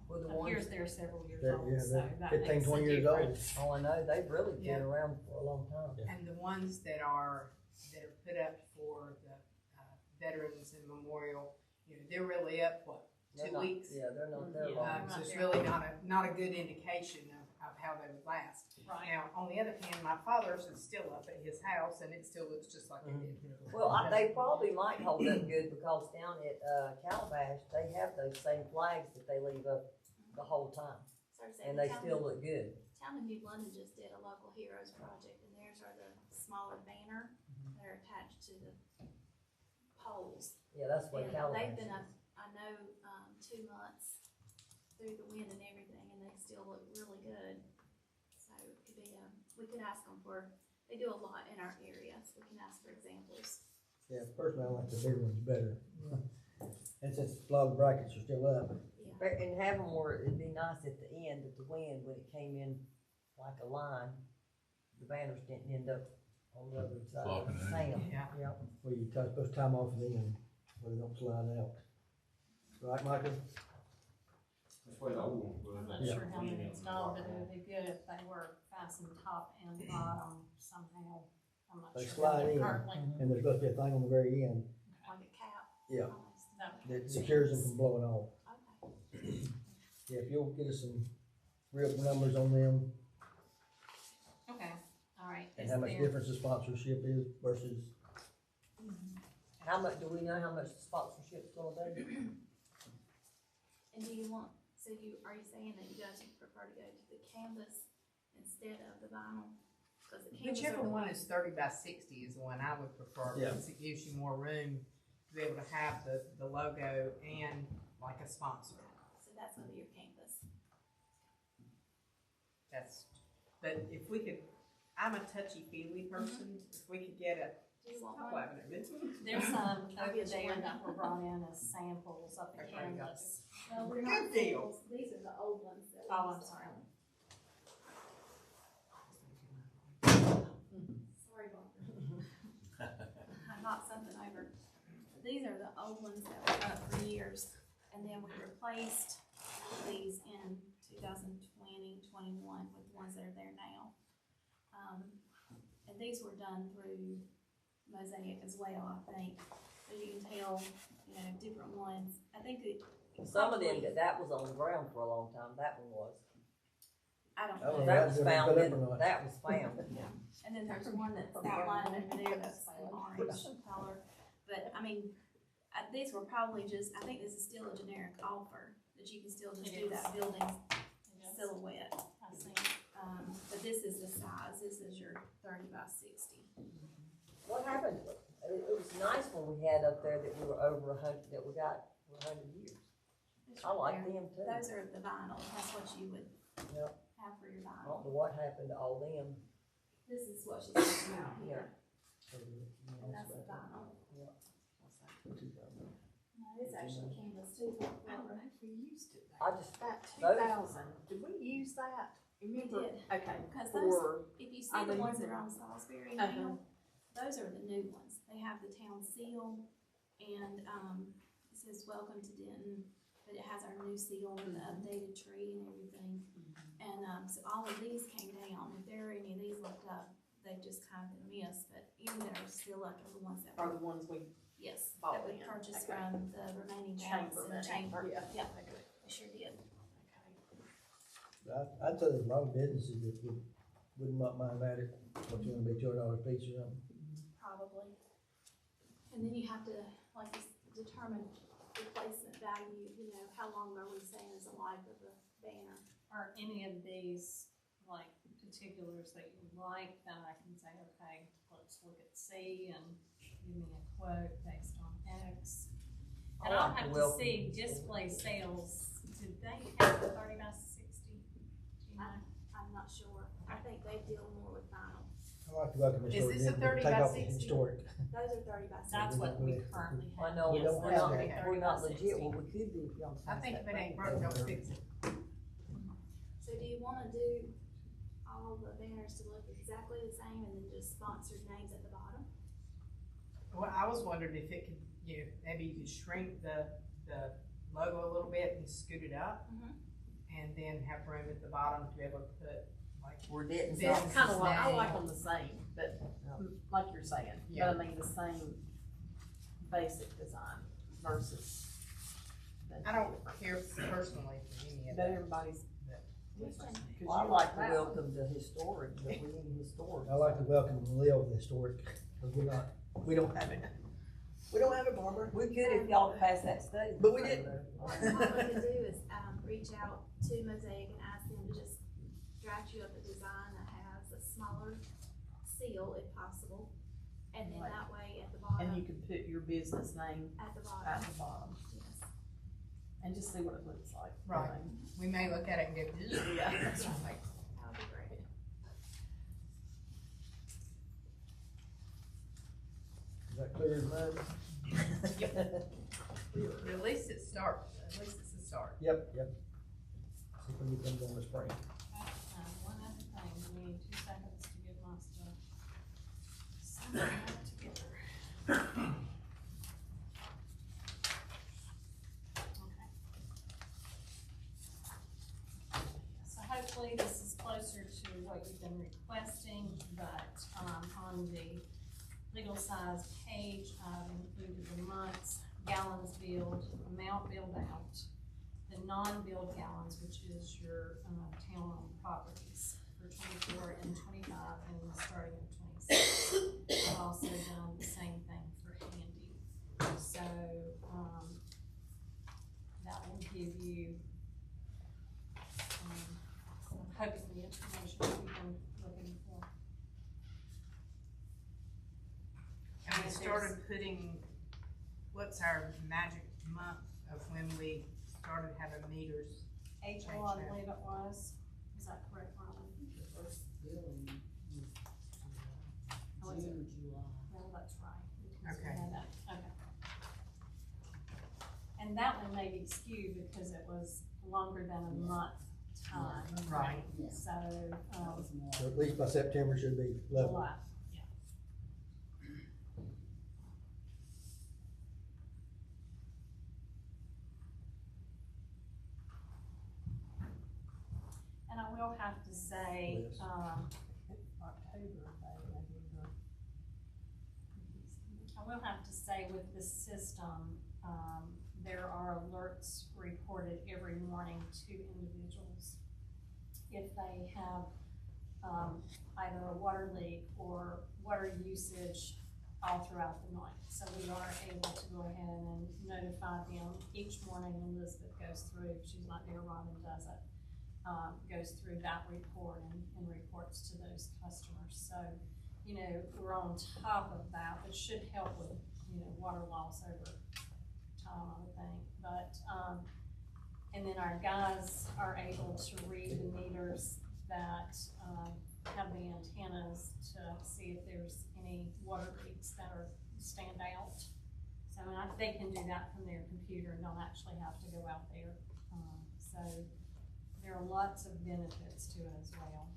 Well, the It appears ones, they're several years They're- old, yeah, so they're that 15, makes a 20 years old. difference. oh, I know, they've really been Yeah. around for a long time. And the ones that are put up for the veterans and memorial, they're really up, what, They're 2 not- weeks? Yeah, they're not there Yeah. long. So it's really not a good indication of how they would last. Right. Now, on the other hand, my father's is still up at his house and it still looks just like it did. Well, they probably might hold up good because down at, Calabash, they have those same flags that they leave up the whole time. So I'm saying And the they town still of- look good. Town of New London just did a local heroes project, and theirs are the smaller banner that are attached to the poles. Yeah, that's what And Calabash they've is. been up, I know, 2 months through the wind and everything, and they still look really good. So it could be, we could ask them for, they do a lot in our area, so we can ask for examples. Yeah, personally, I like the bigger ones better. And since a lot of the brackets are still up. And have them where it'd be nice at the end, at the wind, when it came in like a line, the banners didn't end up on the other side of the sand. Yeah. Where you push time off of them, where they don't slide out. Right, Michael? That's why the old one was. I'm not sure how many installed, but it would be good if they were fastened top and bottom somehow. I'm not They sure. slide in, Currently. and there's supposed to be a thing on the very end. Like a cap. Yeah. That would That make secures them sense. from blowing off. Okay. Yeah, if you'll get us some real numbers on them, Okay, all right. and Is how much there- difference the sponsorship is versus, How much, do we know how much the sponsorship's gonna be? And do you want, are you saying that you guys would prefer to go to the canvas instead of the vinyl? 'Cause the canvas Whichever are the one is 30x60 is the one I would prefer, Yeah. because it gives you more room to be able to have the logo and like a sponsor. So that's gonna be your canvas. But if we could, I'm a touchy-feely person, if we could get a, Do you want stop one? laughing at me. There's some I'll over get you there one. that were brought in as samples of the Okay, I got canvas. Well, we're Good not deal. samples. These are the old ones that. we Oh, I'm used to sorry. have. Sorry, Barbara. I knocked something over. These are the old ones that were up for years, and then we replaced these in 2020, 21 with the ones that are there now. And these were done through Mosaic as well, I think. As you can tell, different ones. I think that. Some of them, probably- that was on the ground for a long time, that one was. I don't Oh, know. That was Did they found, put up in- or not? that was found. And then there's one that's outlined over there that's an orange color. But, I mean, these were probably just, I think this is still a generic offer, that you can still just do that building silhouette. I see. But this is the size, this is your 30x60. What happened, it was nice when we had up there that we were over 100, that we got for 100 years. I like them too. Those are the vinyl, that's what you would Yep. have for your I vinyl. don't know what happened to all them. This is what she's talking about here. And that's the vinyl. Yeah. No, it's actually canvas too. I don't know if we used it. I just, That those- 2000, did we use that? Remember? did. Okay, Because for, those, if you see I the ones that remember. are on Salisbury Uh-huh. now, those are the new ones. They have the town seal and, it says welcome to Denton, but it has our new seal with the updated tree and everything. And, so all of these came down. If there are any of these left up, they've just kind of been missed, but any that are still up are the ones that are were, the ones we yes, bought that we in. purchased Okay. from the remaining balance chamber? in the chamber. Yeah. Yeah, we sure did. I'd say there's a lot of businesses that wouldn't mind that if it's gonna be $200 a piece or something. Probably. And then you have to, like, determine replacement value, you know, how long are we saying is the life of the banner? Are any of these like particulars that you like that I can say, okay, let's look at C and give me a quote based on X? And I'll have to see display sales, did they have the 30 by 60? Do you know? I'm not sure. I think they deal more with vinyl. I like to welcome Is historic. this a Denton, 30 take by off the 60? historic. Those are 30 by 60. That's what we currently have. I know, We don't we're have not, that. we're not legit, well, we could be if y'all. I think if it ain't broke, don't fix it. So do you wanna do all the banners to look exactly the same and then just sponsored names at the bottom? Well, I was wondering if it could, you know, maybe you could shrink the logo a little bit and scoot it up. And then have room at the bottom to be able to put, like, We're Denton's Denton's office. Kind of like, I name. like them the same, but like you're saying, Yeah. but I mean the same basic design versus. I don't care personally for any of But that. everybody's. Well, I like to welcome the historic, but we need historic. I like to welcome Lil the historic, because we don't have it. We don't have it, Barbara. We could if y'all pass that study. But we didn't. What we could do is, reach out to Mosaic and ask them to just draft you up a design that has a smaller seal if possible. And then Right. that way at the bottom. And you can put your business name At the bottom. at the bottom Yes. and just see what it looks like. Right. We may look at it and go, "Ugh." Yeah, that's right. That would be great. Is that clear as mud? At least it starts, at least it's a start. Yep. See when you come on the spring. One other thing, we need 2 seconds to get my stuff. Together. Okay. So hopefully this is closer to what you've been requesting, but, on the legal size page, I've included the months, gallons billed, amount billed out, the non-billed gallons, which is your, town-owned properties for 24 and 25 and starting in 26. I've also done the same thing for Handy. So, that will give you, hopefully the information that you've been looking for. And we started putting, what's our magic month of when we started having meters? April, I believe it was. Is that correct, Ron? The first billing Oh, was is it? June, July. Well, that's right. Because we Okay. had that. Okay. And that one may be skewed because it was longer than a month time. Right. Yeah. So, That was more. So at least by September should be level. July, yeah. And I will have to say, Yes. October, I will have to say with this system, there are alerts reported every morning to individuals if they have, either a water leak or water usage all throughout the night. So we are able to go ahead and notify them each morning. Elizabeth goes through, she's not here, Robin does it, goes through that report and reports to those customers. So, you know, we're on top of that, which should help with, you know, water loss over time, I would think. But, and then our guys are able to read the meters that, have the antennas to see if there's any water leaks that stand out. So, they can do that from their computer and don't actually have to go out there. So there are lots of benefits to it as well.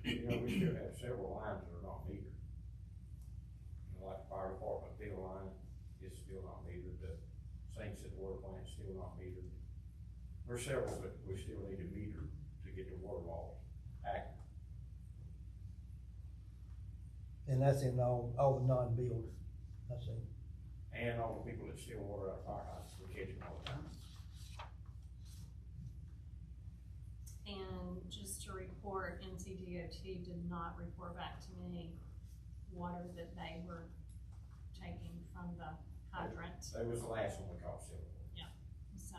You know, we still have several lines that are not metered. You know, like the fire department field line is still not metered, the sinks at the water plant is still not metered. There's several that we still need to meter to get the water laws accurate. And that's in all the non-billed, I see. And all the people that steal water out of fire hydrants, we catch them all the time. And just to report, NCDOT did not report back to me water that they were taking from the hydrant. That was the last one we caught stealing water. Yeah, so.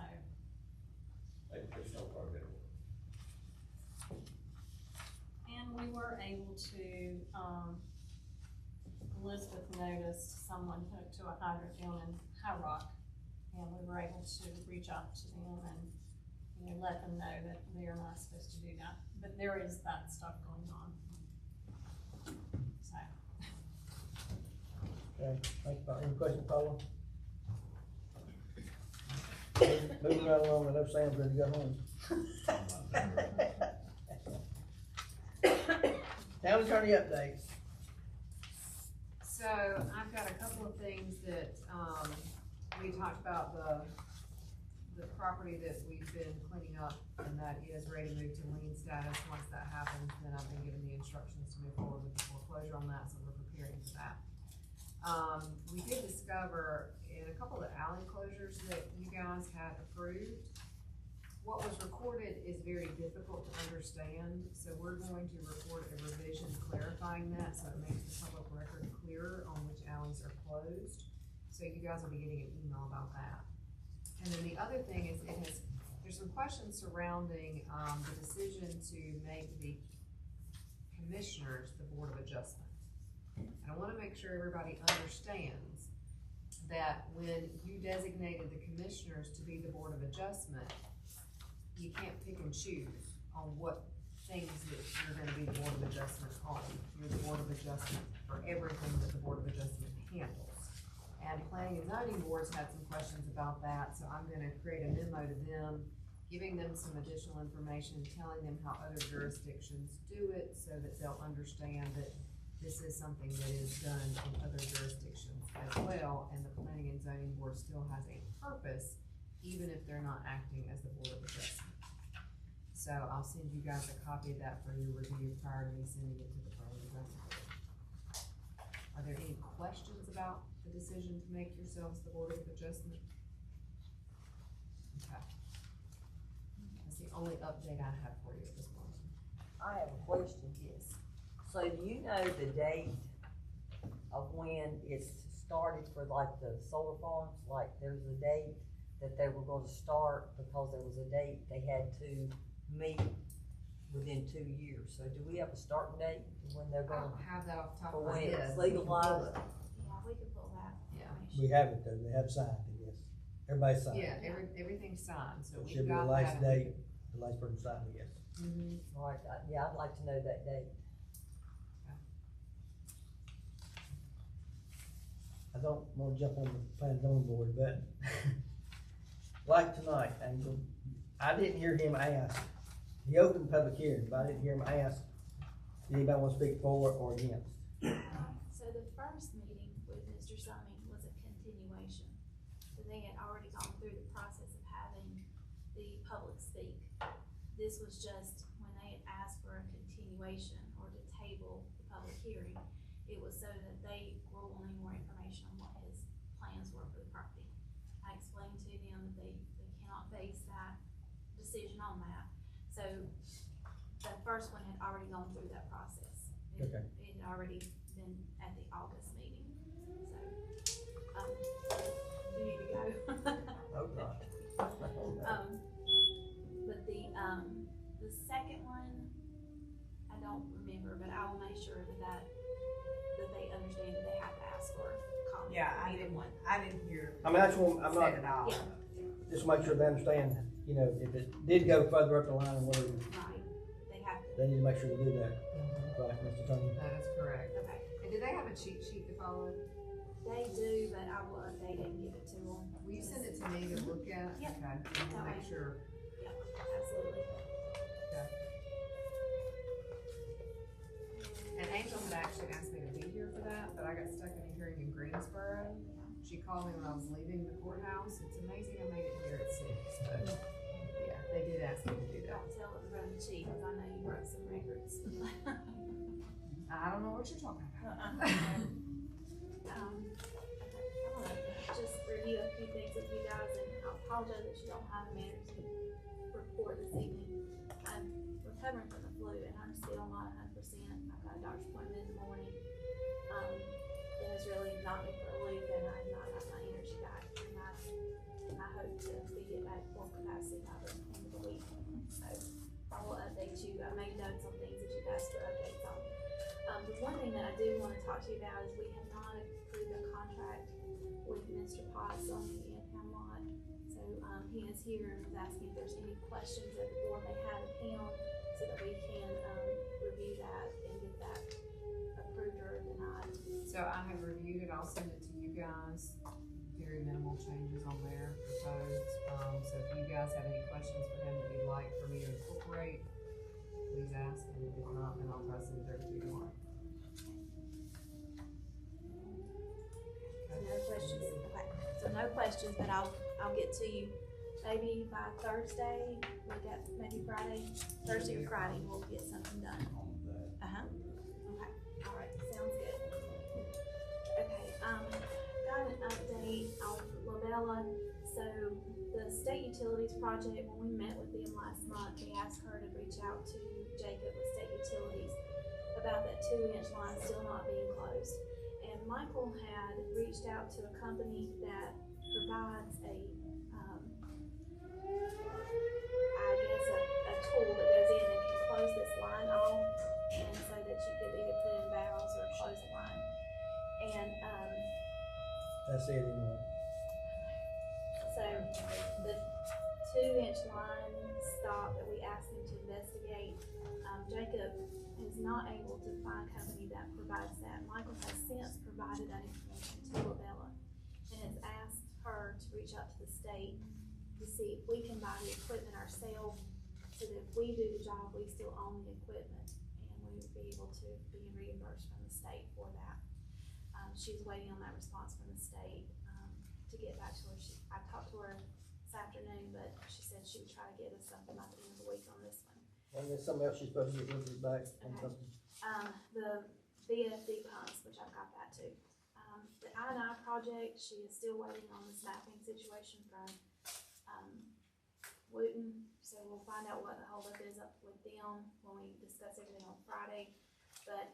They stole quite a bit of water. And we were able to, Elizabeth noticed someone hooked to a hydrant down in High Rock, and we were able to reach out to them and, let them know that they are not supposed to do that. But there is that stuff going on. So. Okay, thank you. Any questions, Paula? Moving right along, I know Sam's ready to go home. Town attorney updates. So I've got a couple of things that, we talked about the property that we've been cleaning up, and that is ready to move to lien status. Once that happens, then I've been given the instructions to move forward with the foreclosure on that, so we're preparing for that. We did discover in a couple of the alley closures that you guys had approved, what was recorded is very difficult to understand, so we're going to record a revision clarifying that, so it makes the public record clearer on which alleys are closed. So you guys will be getting an email about that. And then the other thing is, there's some questions surrounding, the decision to make the commissioners the Board of Adjustment. And I wanna make sure everybody understands that when you designated the commissioners to be the Board of Adjustment, you can't pick and choose on what things that you're gonna be the Board of Adjustment on. You're the Board of Adjustment for everything that the Board of Adjustment handles. And planning and zoning boards had some questions about that, so I'm gonna create a memo to them, giving them some additional information, telling them how other jurisdictions do it, so that they'll understand that this is something that is done in other jurisdictions as well, and the planning and zoning board still has a purpose, even if they're not acting as the Board of Adjustment. So I'll send you guys a copy of that for your review prior to me sending it to the planning and zoning board. Are there any questions about the decision to make yourselves the Board of Adjustment? Okay. That's the only update I have for you at this point. I have a question. Yes. So do you know the date of when it's started for like the solar farms? Like there's a date that they were gonna start because there was a date they had to meet within 2 years. So do we have a starting date when they're I gonna? don't have that off the top For of my when head. it's legalized? Yeah, we could pull that. Yeah. We have it though, they have signed it, yes. Everybody signed Yeah, it. everything's signed, so It we've should be the got last that. date, the last person signed it, yes. Mm-hmm. All right, yeah, I'd like to know that date. I don't wanna jump on the planning zoning board, but like tonight, Angel, I didn't hear him ask, he opened the public hearing, but I didn't hear him ask, did anybody wanna speak for or against? So the first meeting with Mr. Summing was a continuation. So they had already gone through the process of having the public speak. This was just when they had asked for a continuation or to table the public hearing, it was so that they were wanting more information on what his plans were for the property. I explained to them that they cannot base that decision on that. So the first one had already gone through that process. Okay. It had already been at the August meeting, so, you need to go. Oh, God. But the second one, I don't remember, but I will make sure that they understand that they have to ask for comment. Yeah, from either one. I didn't hear. I mean, that's one, I'm not, Said it all. Yeah. just make sure they understand, you know, if it did go further up the line or whatever. Right, they have to They need to make sure to do that, right, Mr. Tony? That is correct. Okay. And do they have a cheat sheet to follow? They do, but I will update it and give it to them. Will you send it to me to look at? Yep. Okay, and we'll make sure. Yep, absolutely. Okay. And Angel had actually asked me to be here for that, but I got stuck in a hearing in Greensboro. She called me when I was leaving the courthouse. It's amazing I made it here at 6, but yeah, they did ask me to do that. Don't tell it to run the cheat, because I know you broke some records. I don't know what you're talking about. Just review a few things with you guys, and I apologize that you don't have a manager's report this evening. I'm recovering from the flu, and I'm still not 100%. I've got a doctor's appointment in the morning. It has really knocked me for a loop, and I've not got my energy back. And I hope to be at full capacity by the end of the week. So I will update you. I made notes on things that you asked for updates on. The one thing that I do want to talk to you about is we have not approved a contract with Mr. Potts on the in-town lot. So, he is here and was asking if there's any questions that the board may have of him, so that we can, review that and get that approved or denied. So I have reviewed it, I'll send it to you guys. Very minimal changes on there proposed. So if you guys have any questions for him that you'd like for me to incorporate, please ask, and if not, then I'll try to send it over to you tomorrow. No questions, okay, so no questions, but I'll get to you maybe by Thursday, maybe Friday, Thursday or Friday, we'll get something done. Okay, alright, sounds good. Okay, got an update on Labella. So the state utilities project, when we met with them last month, we asked her to reach out to Jacob with state utilities about that 2-inch line still not being closed. And Michael had reached out to a company that provides a tool that goes in and can close this line off, and so that you could either put in valves or close the line. And That's it anyway. so the 2-inch line stop that we asked him to investigate, Jacob is not able to find a company that provides that. Michael has since provided that information to Labella and has asked her to reach out to the state to see if we can buy the equipment ourselves, so that if we do the job, we still own the equipment, and we would be able to be reimbursed from the state for that. She's waiting on that response from the state, to get back to her. I talked to her this afternoon, but she said she would try to get us something by the end of the week on this one. And there's something else she's supposed to get with us back on something. The VFD pumps, which I've got that too. The I&I project, she is still waiting on this mapping situation from, Whitman, so we'll find out what the holdup is up with them when we discuss everything on Friday. But,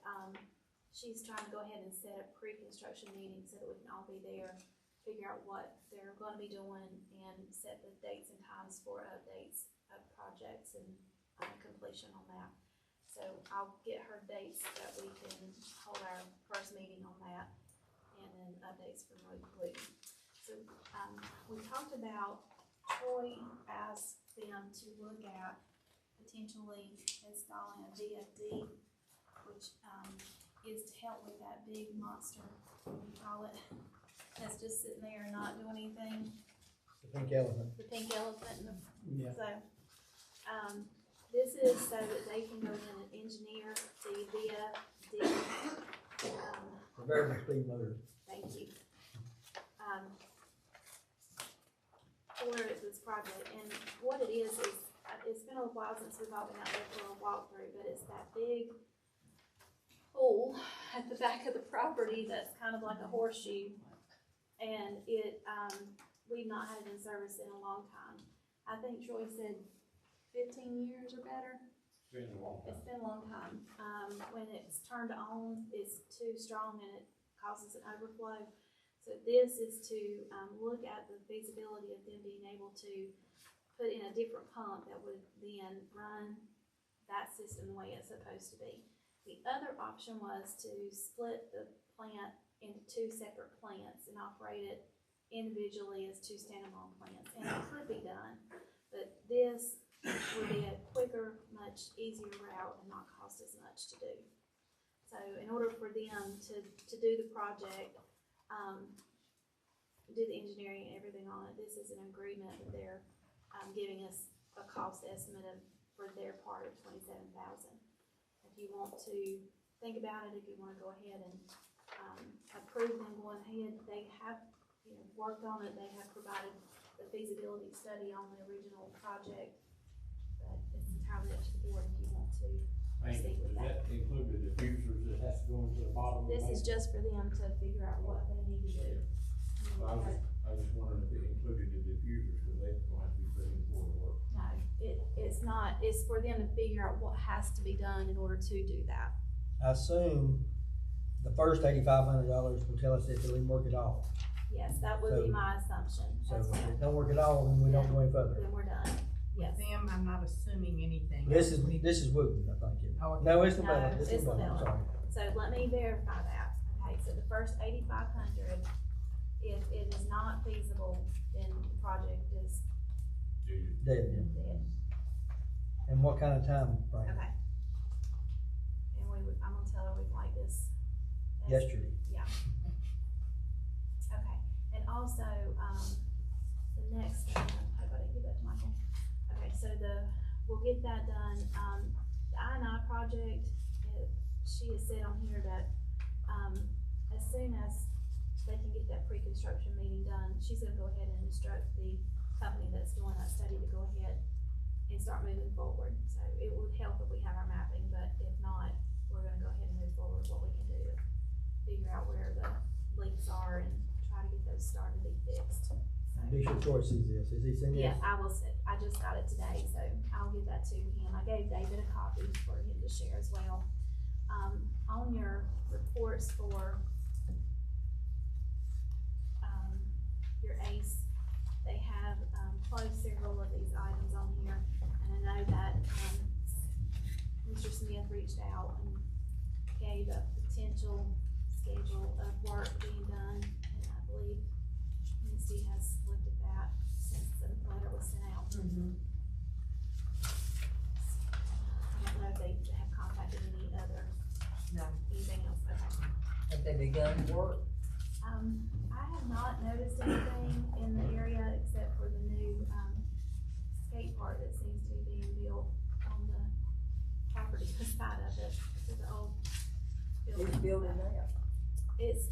she's trying to go ahead and set a pre-construction meeting so that we can all be there, figure out what they're gonna be doing, and set the dates and times for updates of projects and, completion on that. So I'll get her dates that we can hold our first meeting on that, and then updates from Whitman. So, we talked about, Troy asked them to look at potentially installing a VFD, which, is to help with that big monster, what do you call it, that's just sitting there and not doing anything. The pink elephant. The pink elephant. Yeah. So, this is so that they can go in and engineer the VFD. The variable speed motor. Thank you. For this project, and what it is it's been a while since we've all been out there for a walkthrough, but it's that big pool at the back of the property that's kind of like a horseshoe, and we've not had it in service in a long time. I think Troy said 15 years or better. It's been a long time. It's been a long time. When it's turned on, it's too strong and it causes an overflow. So this is to look at the feasibility of them being able to put in a different pump that would then run that system the way it's supposed to be. The other option was to split the plant into 2 separate plants and operate it individually as 2 standalone plants. And it could be done, but this would be a quicker, much easier route and not cost as much to do. So in order for them to do the project, do the engineering and everything on it, this is an agreement that they're, giving us a cost estimate of, for their part of $27,000. If you want to think about it, if you wanna go ahead and, approve them going ahead, they have, worked on it, they have provided the feasibility study on the original project, but it's entirely up to the board if you want to proceed with that. Does that include the diffusers that has to go into the bottom of the This is just for them to figure out what they need to do. I was just wondering if it included the diffusers, because they're going to have to be put in for the work. No, it's not, it's for them to figure out what has to be done in order to do that. I assume the first $8,500 will tell us if it'll even work at all. Yes, that would be my assumption. So as if well. it don't work at all, then we don't go any further. Then we're done. Yes. With them, I'm not assuming anything. This is Whitman, I think. Oh, okay. No, it's the No, Bella. it's the Bella, Bella. sorry. So let me verify that. Okay, so the first 8,500, if it is not feasible, then the project is Dead. dead. And what kind of time frame? Okay. And I'm gonna tell her we'd like this. Yesterday. Yeah. Okay, and also, the next thing, I hope I didn't give that to Michael. Okay, so we'll get that done. The I&I project, she has said on here that, as soon as they can get that pre-construction meeting done, she's gonna go ahead and instruct the company that's doing that study to go ahead and start moving forward. So it would help if we have our mapping, but if not, we're gonna go ahead and move forward with what we can do to figure out where the leaks are and try to get those started to be fixed. So, Bishop Troy sees this. Has he seen this? yeah, I just got it today, so I'll give that to him. I gave David a copy for him to share as well. On your reports for, your ACE, they have, closed several of these items on here, and I know that, Mr. Smith reached out and gave a potential schedule of work being done, and I believe Misti has looked at that since the letter was sent out. I don't know if they have contacted any other, anything else, okay. Have they begun work? I have not noticed anything in the area except for the new, skate park that seems to be being built on the property beside of it, to the old building. Who's building that? It's,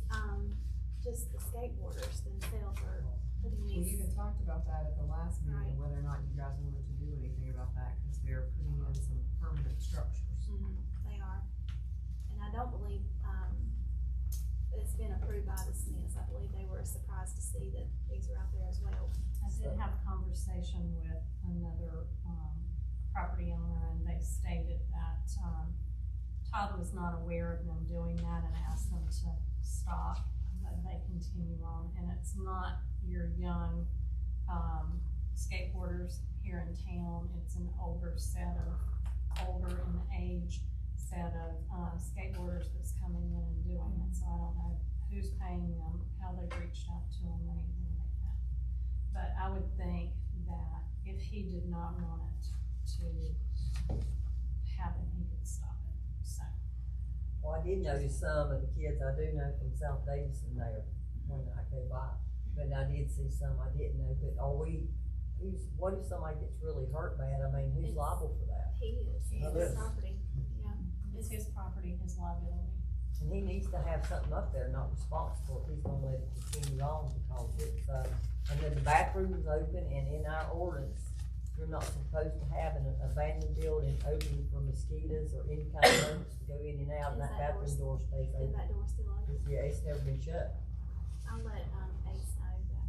just the skateboarders themselves are putting We these. even talked about that at the last meeting, Right. whether or not you guys wanted to do anything about that, cause they're putting in some permanent structures. They are, and I don't believe, it's been approved by the Smiths. I believe they were surprised to see that these are out there as well. I did have a conversation with another, property owner, and they stated that, Todd was not aware of them doing that and asked them to stop, but they continue on, and it's not your young, skateboarders here in town. It's an older in age set of, skateboarders that's coming in and doing it, so I don't know who's paying them, how they've reached out to them or anything like that. But I would think that if he did not want it to happen, he could stop it, so. Well, I did notice some of the kids I do know from South Davidson there when I go by, but I did see some I didn't know, but what if somebody gets really hurt bad? I mean, who's liable for that? He is, it's his property, yeah. It's his property, his liability. And he needs to have something up there, not responsible if he's gonna let it continue on, because it's, and then the bathroom's open, and in our ordinance, you're not supposed to have an abandoned building open for mosquitoes or any kind of rodents to go in and out, and that bathroom door stays Is open. that door still open? Yeah, it's never been shut. I'll let, Ace know that.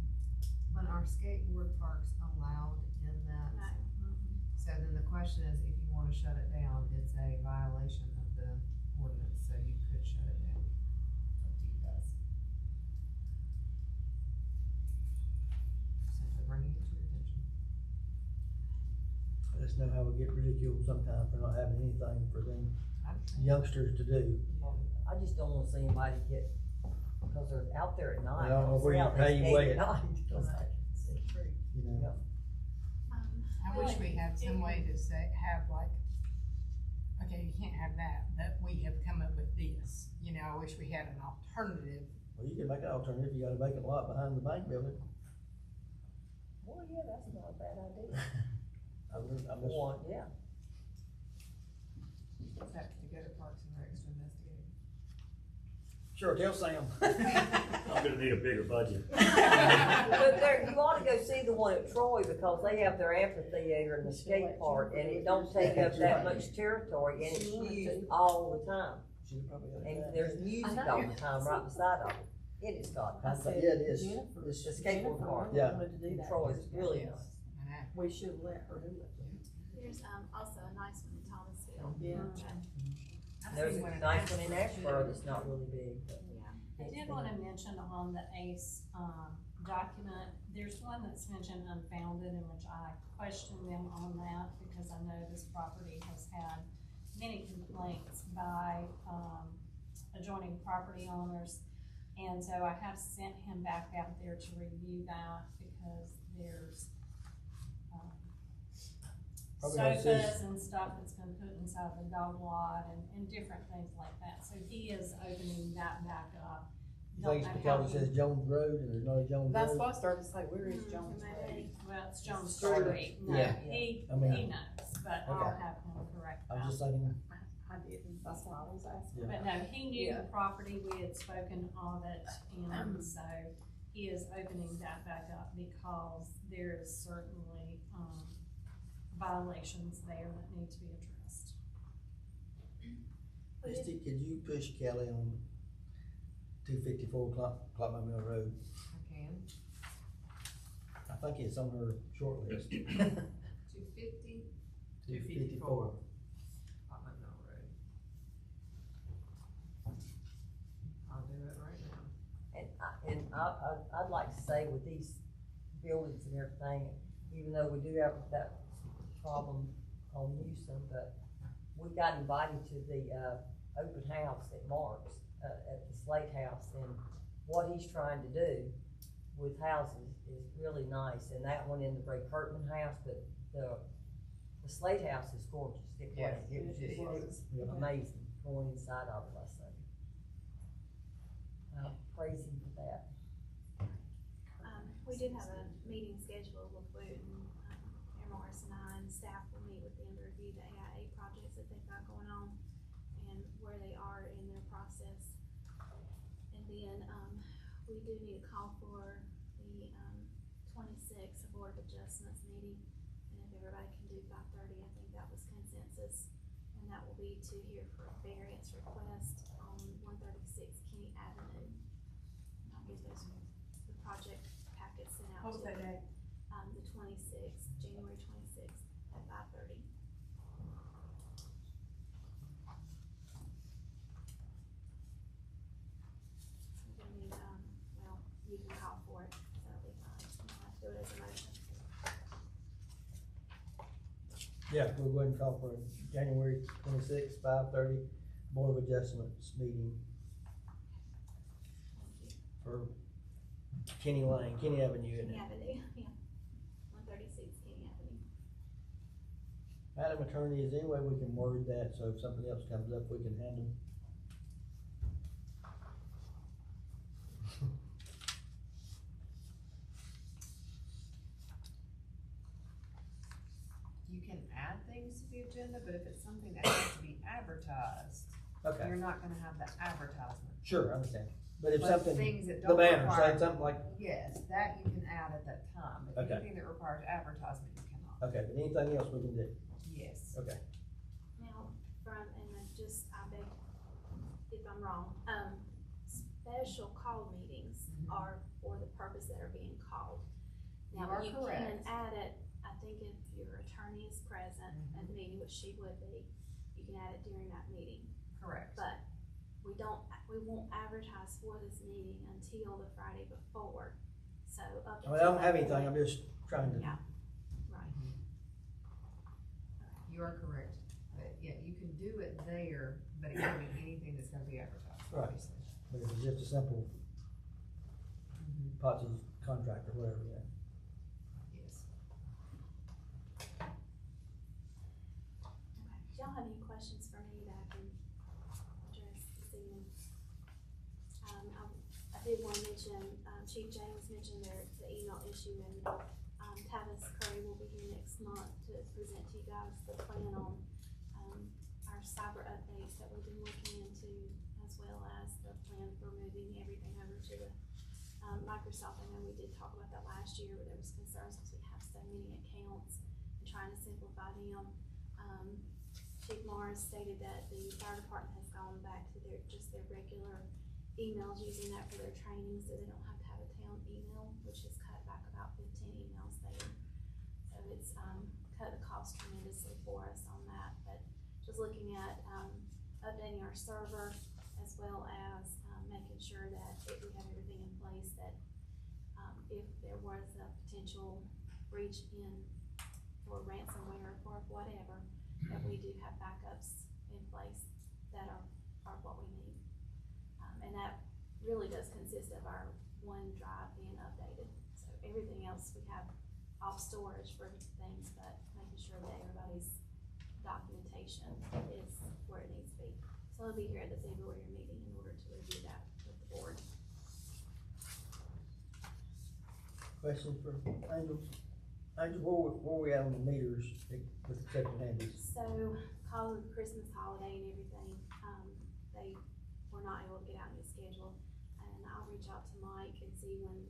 When our skateboard parks allowed in that? No. So then the question is, if you wanna shut it down, it's a violation of the ordinance, so you could shut it down. Up to you guys. Simply bringing it to your attention. Let us know how we get ridiculed sometimes for not having anything for them youngsters to do. I just don't wanna see anybody get, because they're out there at night. I don't know where you Out pay there your way skating at. night, 'cause I can see through. You know, I I wish we had some way to say, have like, okay, you can't have that, but we have come up with this. You know, I wish we had an alternative. Well, you can make an alternative, you got a vacant lot behind the bank building. Well, yeah, that's not a bad idea. I'm just, One, yeah. Just have to go to Parks and Recs to investigate. sure, tell Sam. I'm gonna need a bigger budget. But there, you ought to go see the one at Troy, because they have their amphitheater and the skate park, and it don't take up that much territory, and it's used all the time. And there's music all the time right beside of it. It is got. Yeah, it is. It's the skateboard park. Yeah. In Troy, it's really nice. We should let her do it. There's, also a nice one in Thomasville. Yeah. There's a nice one in Ashburn that's not really big, but. I did wanna mention on the ACE, document, there's one that's mentioned unfounded, in which I question them on that, because I know this property has had many complaints by, adjoining property owners. And so I have sent him back out there to review that, because there's, sofas and stuff that's been put inside the dog lot and different things like that. So he is opening that back up. You think it's because it says Jones Road and there's no Jones Road? That's what I started to say, where is Jones Road? Well, it's Jones Street. No, Yeah. he knows, but I'll have him correct that. I'm just thinking. I didn't, that's why I was asking. But no, he knew the property, we had spoken of it, and so he is opening that back up, because there is certainly, violations there that need to be addressed. Misti, could you push Kelly on 254 Clockman Mill Road? I can. I think it's on her short list. 250? 254. Whitman Mill Road. I'll do it right now. And I'd like to say, with these buildings and everything, even though we do have that problem on Houston, but we got invited to the, open house at Mark's, at the Slate House, and what he's trying to do with houses is really nice, and that one in the Ray Kurtman house, but the Slate House is gorgeous. It was amazing going inside of it, I say. Praise him for that. We did have a meeting scheduled with Whitman, Morris and I, and staff will meet with them to review the AIA projects that they've got going on and where they are in their process. And then, we do need a call for the, 26th Board of Adjustments meeting. And if everybody can do 5:30, I think that was consensus. And that will be to hear for a variance request on 136 Kenny Avenue. And I'll get those, the project packets sent out. What was that day? The 26th, January 26th at 5:30. We're gonna need, well, you can call for it, so that'll be fine. I'll have to do it as a motion. Yeah, we'll go ahead and call for January 26th, 5:30, Board of Adjustments meeting for Kenny Avenue, isn't it? Kenny Avenue, yeah. 136 Kenny Avenue. Madam Attorney, is there any way we can word that so if something else comes up, we can handle? You can add things to the agenda, but if it's something that has to be advertised, Okay. you're not gonna have the advertisement. Sure, I understand. But if But something, things that the don't banner, require- say something like, Yes, that you can add at that time, but Okay. anything that requires advertisement, you cannot. okay, but anything else we can do? Yes. Okay. Now, and I just, I beg if I'm wrong, special call meetings are for the purpose that are being called. Now, You are you correct. can add it, I think if your attorney is present at the meeting, which she would be, you can add it during that meeting. Correct. But we won't advertise for this meeting until the Friday before, so up I mean, I don't have anything, I'm just trying to. Yeah, right. You are correct, but yeah, you can do it there, but it can't be anything that's gonna be advertised, Right. obviously. But if it's just a simple Potts's contract or whatever, yeah. Yes. mention, Chief James mentioned the email issue, and, Tavis Curry will be here next month to present to you guys the plan on, our cyber updates that we've been looking into, as well as the plan for moving everything over to the, Microsoft. I know we did talk about that last year, but there was concerns because we have so many accounts and trying to simplify them. Chief Morris stated that the fire department has gone back to their regular emails, using that for their training, so they don't have to have a town email, which has cut back about 15 emails there. So it's, cut the cost tremendously for us on that, but just looking at, updating our server, as well as, making sure that if we have everything in place, that, if there was a potential breach in, for ransomware or whatever, that we do have backups in place that are what we need. And that really does consist of our OneDrive being updated. So everything else we have off storage for things, but making sure that everybody's documentation is where it needs to be. So I'll be here at the February meeting in order to review that with the board. Questions for Angel? Angel, where we at on the meters with accepting handies? So, because of the Christmas holiday and everything, they were not able to get out in the schedule. And I'll reach out to Mike and see when,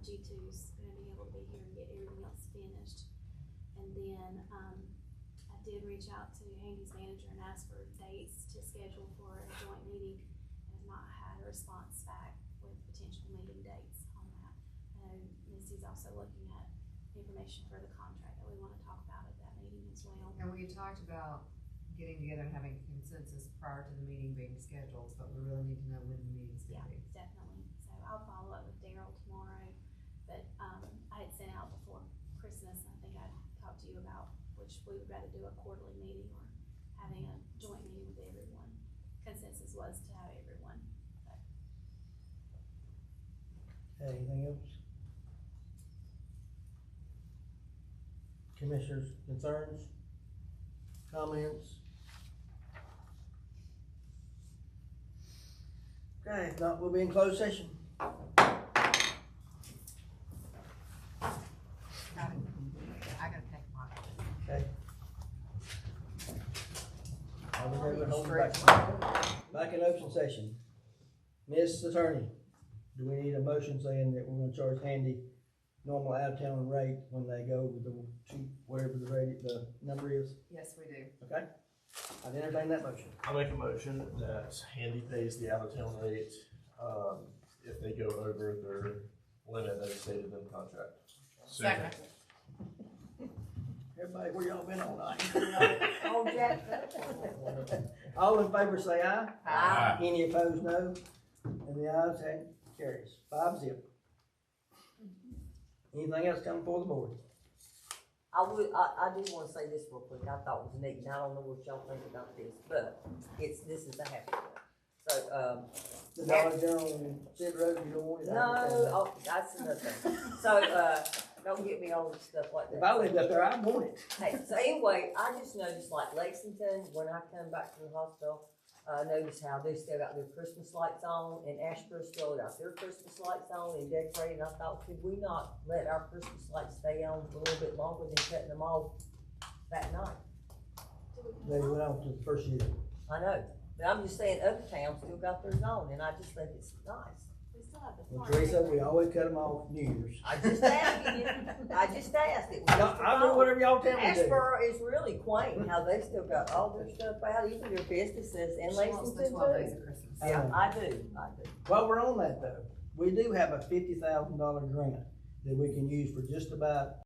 G2's gonna be able to be here and get everything else finished. And then, I did reach out to Handy's manager and ask for dates to schedule for a joint meeting, and have not had a response back with potential meeting dates on that. And Misti's also looking at information for the contract that we wanna talk about at that meeting as well. And we talked about getting together and having consensus prior to the meeting being scheduled, but we really need to know when the meeting's gonna be. Definitely. So I'll follow up with Daryl tomorrow, but, I had sent out before Christmas, I think I talked to you about which we would rather do a quarterly meeting or having a joint meeting with everyone. Consensus was to have everyone, but. Anything else? Commissioners' concerns, comments? Okay, if not, we'll be in closed session. I gotta take my. Okay. Back in open session. Miss Attorney, do we need a motion saying that we're gonna charge Handy normal out-of-town rate when they go with the cheap, whatever the rate, the number is? Yes, we do. Okay? I'd entertain that motion. I make a motion that Handy pays the out-of-town rate, if they go over their limit that is stated in the contract. Second. Everybody, where y'all been all night? Oh, Jack. All in favor say aye. Aye. Any opposed, no. And the ayes have it, carries 5-0. Anything else coming before the board? I do wanna say this real quick, I thought it was neat, and I don't know what y'all think about this, but this is a happy one. So, The Dollar General and Sid Road, you don't want it? no, that's another thing. So, don't get me on stuff like that. If I lived up there, I'd want it. Hey, so anyway, I just noticed like Lexington, when I come back from the hospital, I noticed how they still got their Christmas lights on, and Ashboro still got their Christmas lights on and decorated. I thought, could we not let our Christmas lights stay on for a little bit longer than cutting them off that night? They went on to the first year. I know, but I'm just saying other towns still got theirs on, and I just think it's nice. We still have the. Well, Teresa, we always cut them off New Year's. I just asked you, I just asked it. I'll do whatever y'all tell me to do. Ashboro is really quaint, how they still got all their stuff out, even their businesses in She wants the Lexington 12 days too. of Christmas. Yeah, I do. While we're on that though, we do have a $50,000 grant that we can use for just about